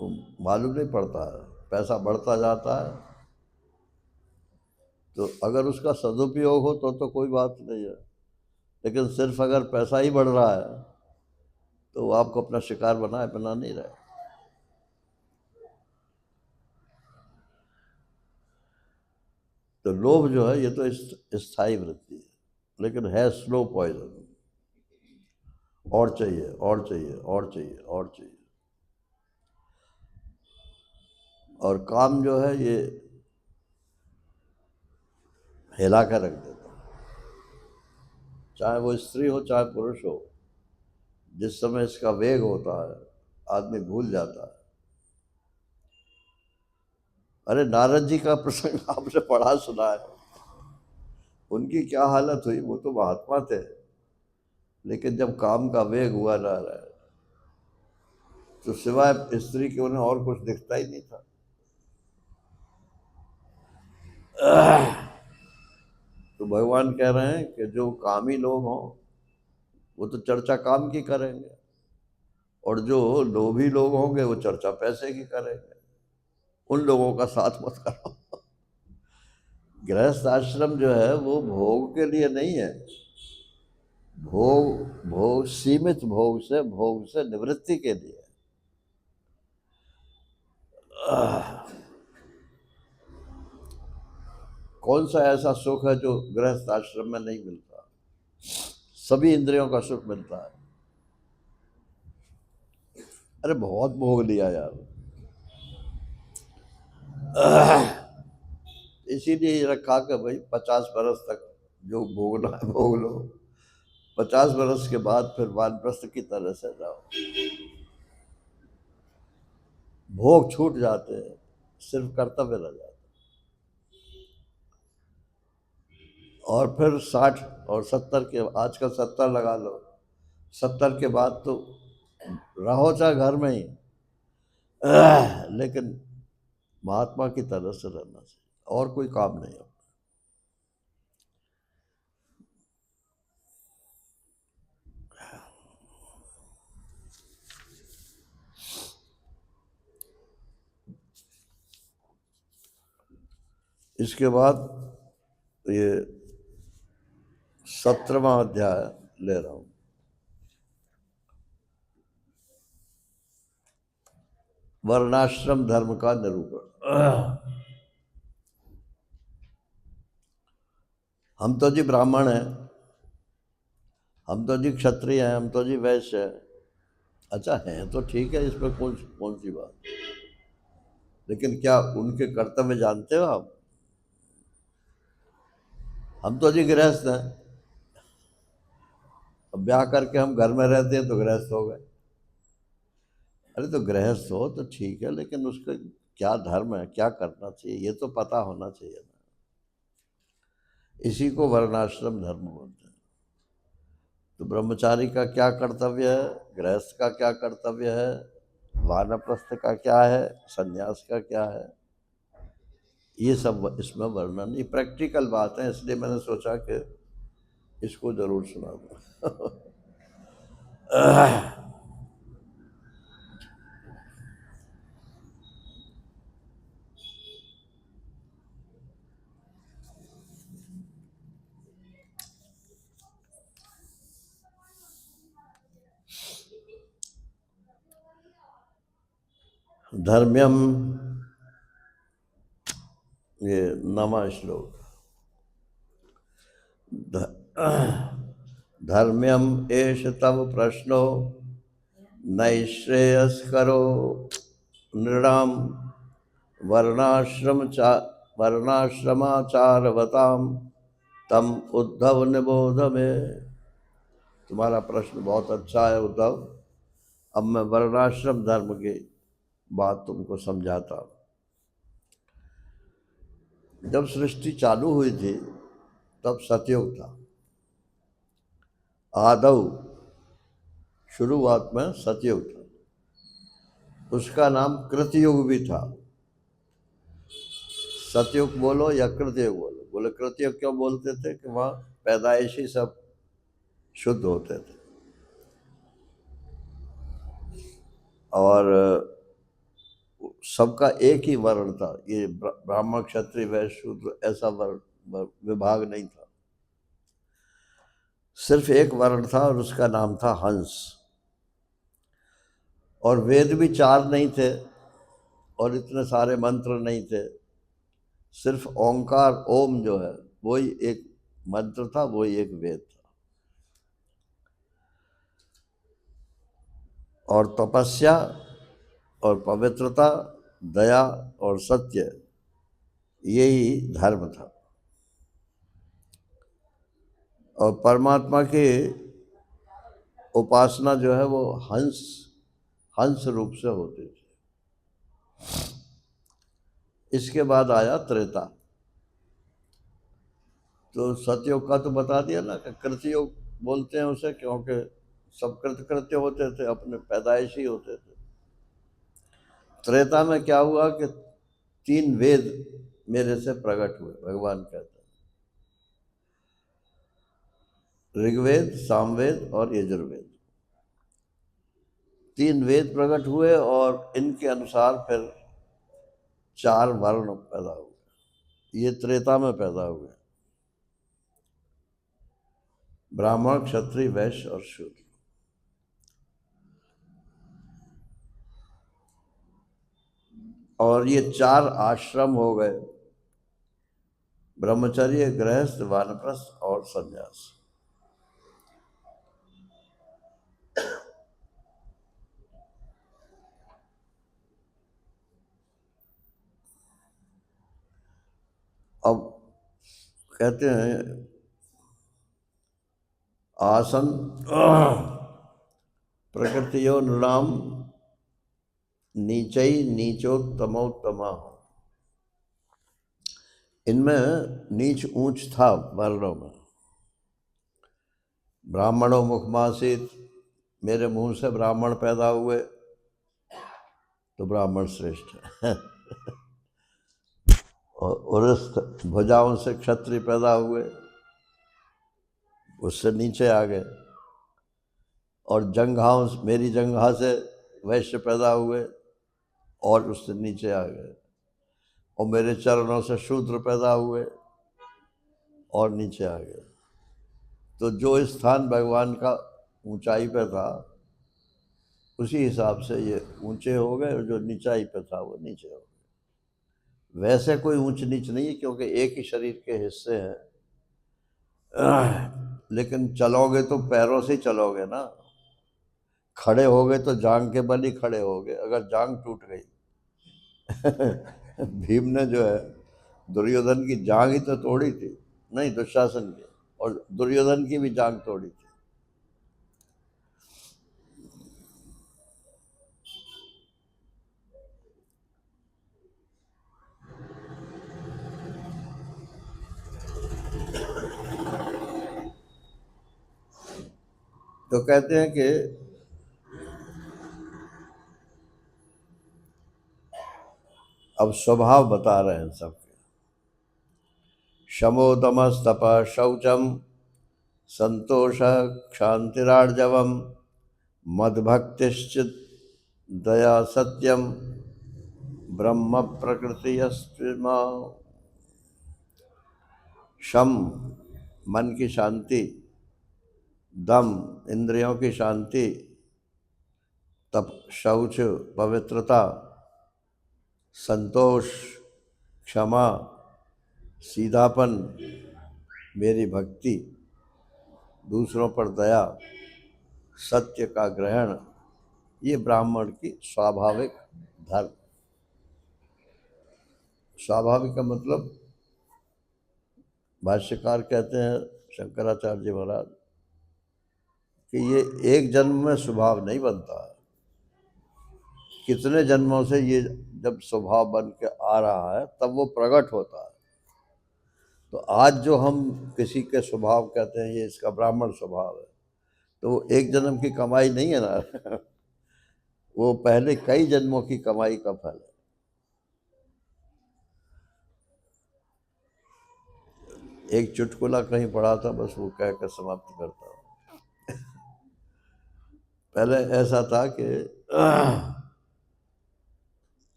वो मालूम नहीं पड़ता है, पैसा बढ़ता जाता है। तो अगर उसका सदुपयोग हो तो कोई बात नहीं है, लेकिन सिर्फ अगर पैसा ही बढ़ रहा है तो वो आपको अपना शिकार बनाए बना नहीं रहे। तो लोभ जो है ये तो स्थायी वृत्ति है, लेकिन है स्लो पॉइजन। और चाहिए और चाहिए और चाहिए और चाहिए। और काम जो है ये हिला कर रख देता है, चाहे वो स्त्री हो चाहे पुरुष हो। जिस समय इसका वेग होता है आदमी भूल जाता है। अरे नारद जी का प्रसंग आपने पढ़ा सुना है, उनकी क्या हालत हुई। वो तो महात्मा थे, लेकिन जब काम का वेग हुआ ना रहा तो सिवाय स्त्री के उन्हें और कुछ दिखता ही नहीं था। तो भगवान कह रहे हैं कि जो कामी लोग हों वो तो चर्चा काम की करेंगे, और जो लोभी लोग होंगे वो चर्चा पैसे की करेंगे। उन लोगों का साथ मत करो। गृहस्थ आश्रम जो है वो भोग के लिए नहीं है। भोग भोग सीमित भोग से निवृत्ति के लिए। कौन सा ऐसा सुख है जो गृहस्थ आश्रम में नहीं मिलता? सभी इंद्रियों का सुख मिलता है। अरे बहुत भोग लिया यार। इसीलिए ये रखा कि भाई 50 बरस तक जो भोगना है भोग लो, 50 बरस के बाद फिर वानप्रस्थ की तरह से जाओ। भोग छूट जाते हैं, सिर्फ कर्तव्य रह जाता है। और फिर 60 और 70 के, आजकल 70 लगा लो, 70 के बाद तो रहो चाहे घर में ही, लेकिन महात्मा की तरह से रहना चाहिए, और कोई काम नहीं है। इसके बाद ये 17वां अध्याय ले रहा हूं। वर्णाश्रम धर्म का निरूपण। हम तो जी ब्राह्मण हैं, हम तो जी क्षत्रिय हैं, हम तो जी वैश्य हैं। अच्छा है तो ठीक है, इसमें कौन कौन सी बात। लेकिन क्या उनके कर्तव्य जानते हो आप? हम तो जी गृहस्थ हैं, अब ब्याह करके हम घर में रहते हैं तो गृहस्थ हो गए। अरे तो गृहस्थ हो तो ठीक है, लेकिन उसका क्या धर्म है, क्या करना चाहिए, ये तो पता होना चाहिए ना। इसी को वर्णाश्रम धर्म बोलते हैं। तो ब्रह्मचारी का क्या कर्तव्य है, गृहस्थ का क्या कर्तव्य है, वानप्रस्थ का क्या है, संन्यास का क्या है, ये सब इसमें वर्णन, ये प्रैक्टिकल बात है, इसलिए मैंने सोचा कि इसको जरूर सुना दूं। धर्म्यम, ये 9वां श्लोक। धर्म्यम एष तव प्रश्नो नैश्रेयस्करो नृणाम वर्णाश्रमाचारवताम तम उद्धव निबोध में। तुम्हारा प्रश्न बहुत अच्छा है उद्धव। अब मैं वर्णाश्रम धर्म की बात तुमको समझाता हूँ। जब सृष्टि चालू हुई थी तब सतयुग था। आदौ, शुरुआत में सतयुग था। उसका नाम कृतयुग भी था। सतयुग बोलो या कृतयुग बोलो। बोले कृतयुग क्यों बोलते थे कि वहाँ पैदाइशी सब शुद्ध होते थे और सबका एक ही वर्ण था। ये ब्राह्मण क्षत्रिय वैश्य शूद्र ऐसा वर्ण विभाग नहीं था। सिर्फ एक वर्ण था और उसका नाम था हंस। और वेद भी 4 नहीं थे और इतने सारे मंत्र नहीं थे। सिर्फ ओंकार ओम जो है वही एक मंत्र था, वही एक वेद था। और तपस्या और पवित्रता, दया और सत्य, यही धर्म था। और परमात्मा की उपासना जो है वो हंस हंस रूप से होती थी। इसके बाद आया त्रेता। तो सतयुग का तो बता दिया ना कि कृतयुग बोलते हैं उसे, क्योंकि सब कृत्य होते थे, अपने पैदाइशी होते थे। त्रेता में क्या हुआ कि 3 वेद मेरे से प्रकट हुए, भगवान कहते हैं। ऋग्वेद, सामवेद और यजुर्वेद, 3 वेद प्रकट हुए और इनके अनुसार फिर 4 वर्ण पैदा हुए। ये त्रेता में पैदा हुए, ब्राह्मण, क्षत्रिय, वैश्य और शूद्र। और ये 4 आश्रम हो गए, ब्रह्मचर्य, गृहस्थ, वानप्रस्थ और संन्यास। अब कहते हैं आसन प्रकृतियो नृणाम नीचई नीचोत्तमोत्तमा। इनमें नीच ऊंच था वर्णों में। ब्राह्मणों मुखमासित, मेरे मुंह से ब्राह्मण पैदा हुए तो ब्राह्मण श्रेष्ठ है। और उरस्थ भुजाओं से क्षत्रिय पैदा हुए, उससे नीचे आ गए। और जंघाओं, मेरी जंघा से वैश्य पैदा हुए और उससे नीचे आ गए। और मेरे चरणों से शूद्र पैदा हुए और नीचे आ गए। तो जो स्थान भगवान का ऊंचाई पे था उसी हिसाब से ये ऊंचे हो गए, और जो नीचाई पे था वो नीचे हो गए। वैसे कोई ऊंच नीच नहीं है, क्योंकि एक ही शरीर के हिस्से हैं। लेकिन चलोगे तो पैरों से ही चलोगे ना। खड़े हो गए तो जांग के बल ही खड़े हो गए। अगर जांग टूट गई भीम ने जो है दुर्योधन की जांग ही तो तोड़ी थी, नहीं दुशासन की, और दुर्योधन की भी जांग तोड़ी थी। तो कहते हैं कि अब स्वभाव बता रहे हैं सबके। शमोदमस्तप शौचम संतोष क्षांतिरार्जवम मद्भक्तिश्चित दया सत्यम ब्रह्म प्रकृति। शम मन की शांति, दम इंद्रियों की शांति, तप शौच पवित्रता, संतोष क्षमा सीधापन, मेरी भक्ति, दूसरों पर दया, सत्य का ग्रहण, ये ब्राह्मण की स्वाभाविक धर्म। स्वाभाविक का मतलब भाष्यकार कहते हैं शंकराचार्य जी महाराज कि ये एक जन्म में स्वभाव नहीं बनता है, कितने जन्मों से ये जब स्वभाव बन के आ रहा है तब वो प्रकट होता है। तो आज जो हम किसी के स्वभाव कहते हैं ये इसका ब्राह्मण स्वभाव है, तो वो एक जन्म की कमाई नहीं है ना वो पहले कई जन्मों की कमाई का फल है। एक चुटकुला कहीं पढ़ा था, बस वो कहकर समाप्त करता हूँ। पहले ऐसा था कि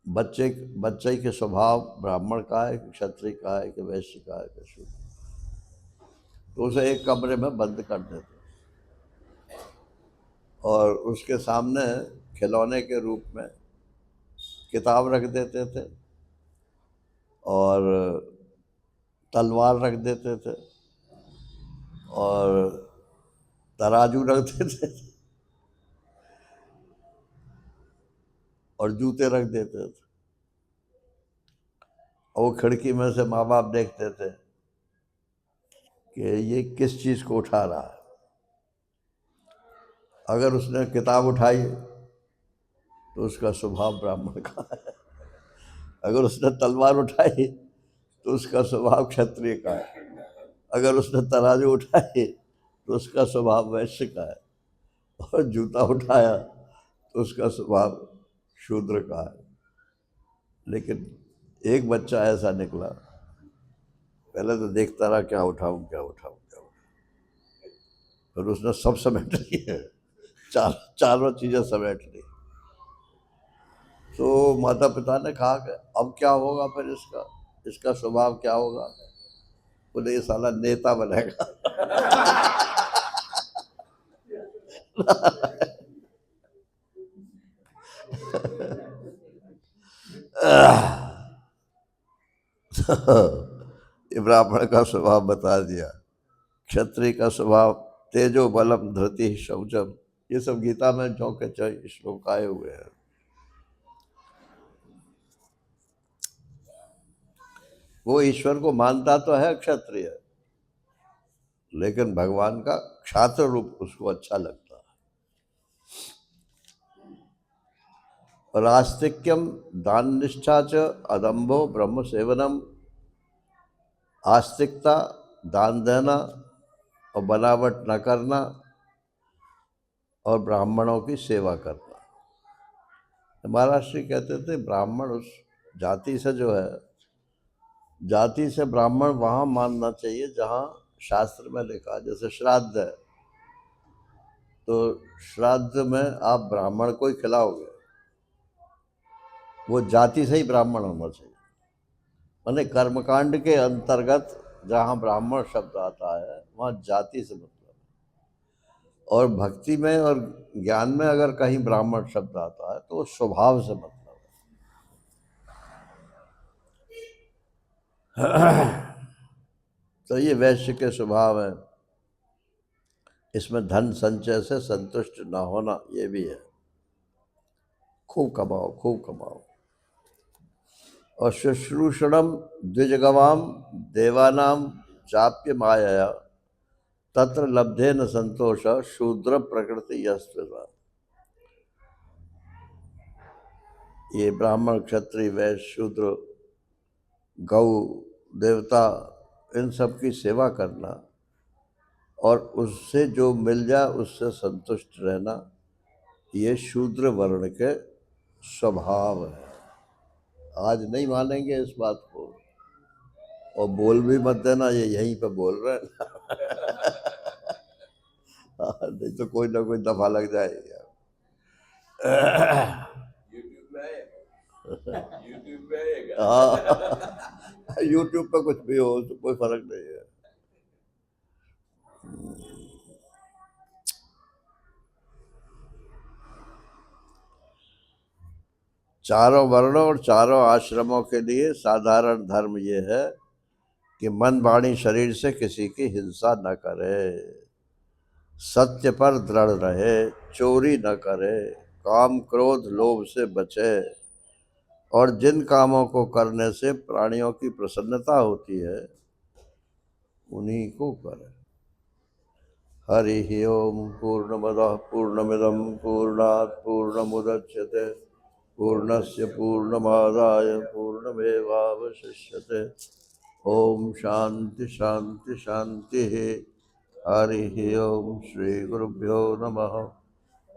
बच्चे के स्वभाव ब्राह्मण का है कि क्षत्रिय का है कि वैश्य का है कि शूद्र, तो उसे एक कमरे में बंद कर देते और उसके सामने खिलौने के रूप में किताब रख देते थे और तलवार रख देते थे और तराजू रख देते थे और जूते रख देते थे। और वो खिड़की में से माँ बाप देखते थे कि ये किस चीज़ को उठा रहा है। अगर उसने किताब उठाई तो उसका स्वभाव ब्राह्मण का है, अगर उसने तलवार उठाई तो उसका स्वभाव क्षत्रिय का है, अगर उसने तराजू उठाई तो उसका स्वभाव वैश्य का है, और जूता उठाया तो उसका स्वभाव शूद्र का है। लेकिन एक बच्चा ऐसा निकला, पहले तो देखता रहा क्या उठाऊं क्या उठाऊं क्या उठाऊं, फिर उसने सब समेट लिए, चारों चीजें समेट ली। तो माता पिता ने कहा कि अब क्या होगा, फिर इसका स्वभाव क्या होगा। बोले ये साला नेता बनेगा ये ब्राह्मण का स्वभाव बता दिया। क्षत्रिय का स्वभाव तेजो बलम धृति शौचम, ये सब गीता में जो के श्लोक आए हुए हैं। वो ईश्वर को मानता तो है क्षत्रिय, लेकिन भगवान का क्षात्र रूप उसको अच्छा लगता है। और आस्तिक्यम दान निष्ठा च अदम्भो ब्रह्म सेवनम, आस्तिकता दान देना और बनावट न करना और ब्राह्मणों की सेवा करना। महाराज श्री कहते थे ब्राह्मण उस जाति से जो है, जाति से ब्राह्मण वहाँ मानना चाहिए जहाँ शास्त्र में लिखा, जैसे श्राद्ध है तो श्राद्ध में आप ब्राह्मण को ही खिलाओगे, वो जाति से ही ब्राह्मण होना चाहिए। माने कर्मकांड के अंतर्गत जहाँ ब्राह्मण शब्द आता है वहाँ जाति से मतलब है, और भक्ति में और ज्ञान में अगर कहीं ब्राह्मण शब्द आता है तो वो स्वभाव से मतलब है। तो ये वैश्य के स्वभाव है, इसमें धन संचय से संतुष्ट ना होना ये भी है, खूब कमाओ खूब कमाओ। और शुश्रूषणम द्विजगवाम देवानाम चाप्य माया तत्र लब्धे न संतोष शूद्र प्रकृति यस्त्विदा। ये ब्राह्मण क्षत्रिय वैश्य शूद्र गौ देवता इन सब की सेवा करना और उससे जो मिल जाए उससे संतुष्ट रहना, ये शूद्र वर्ण के स्वभाव है। आज नहीं मानेंगे इस बात को, और बोल भी मत देना ये यहीं पे बोल रहे हैं नहीं तो कोई ना कोई दफा लग जाएगी। यूट्यूब पे आएगा। हाँ यूट्यूब पे कुछ भी हो तो कोई फर्क नहीं है। चारों वर्णों और चारों आश्रमों के लिए साधारण धर्म ये है कि मन वाणी शरीर से किसी की हिंसा न करे, सत्य पर दृढ़ रहे, चोरी न करे, काम क्रोध लोभ से बचे, और जिन कामों को करने से प्राणियों की प्रसन्नता होती है उन्हीं को करे। हरि ओम पूर्णमदः पूर्णमिदं पूर्णात् पूर्णमुदच्यते पूर्णस्य पूर्णमादाय पूर्णमेवावशिष्यते। ओम शांति शांति शांति। हरि ओम श्री गुरुभ्यो नमः।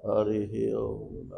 हरि ओम।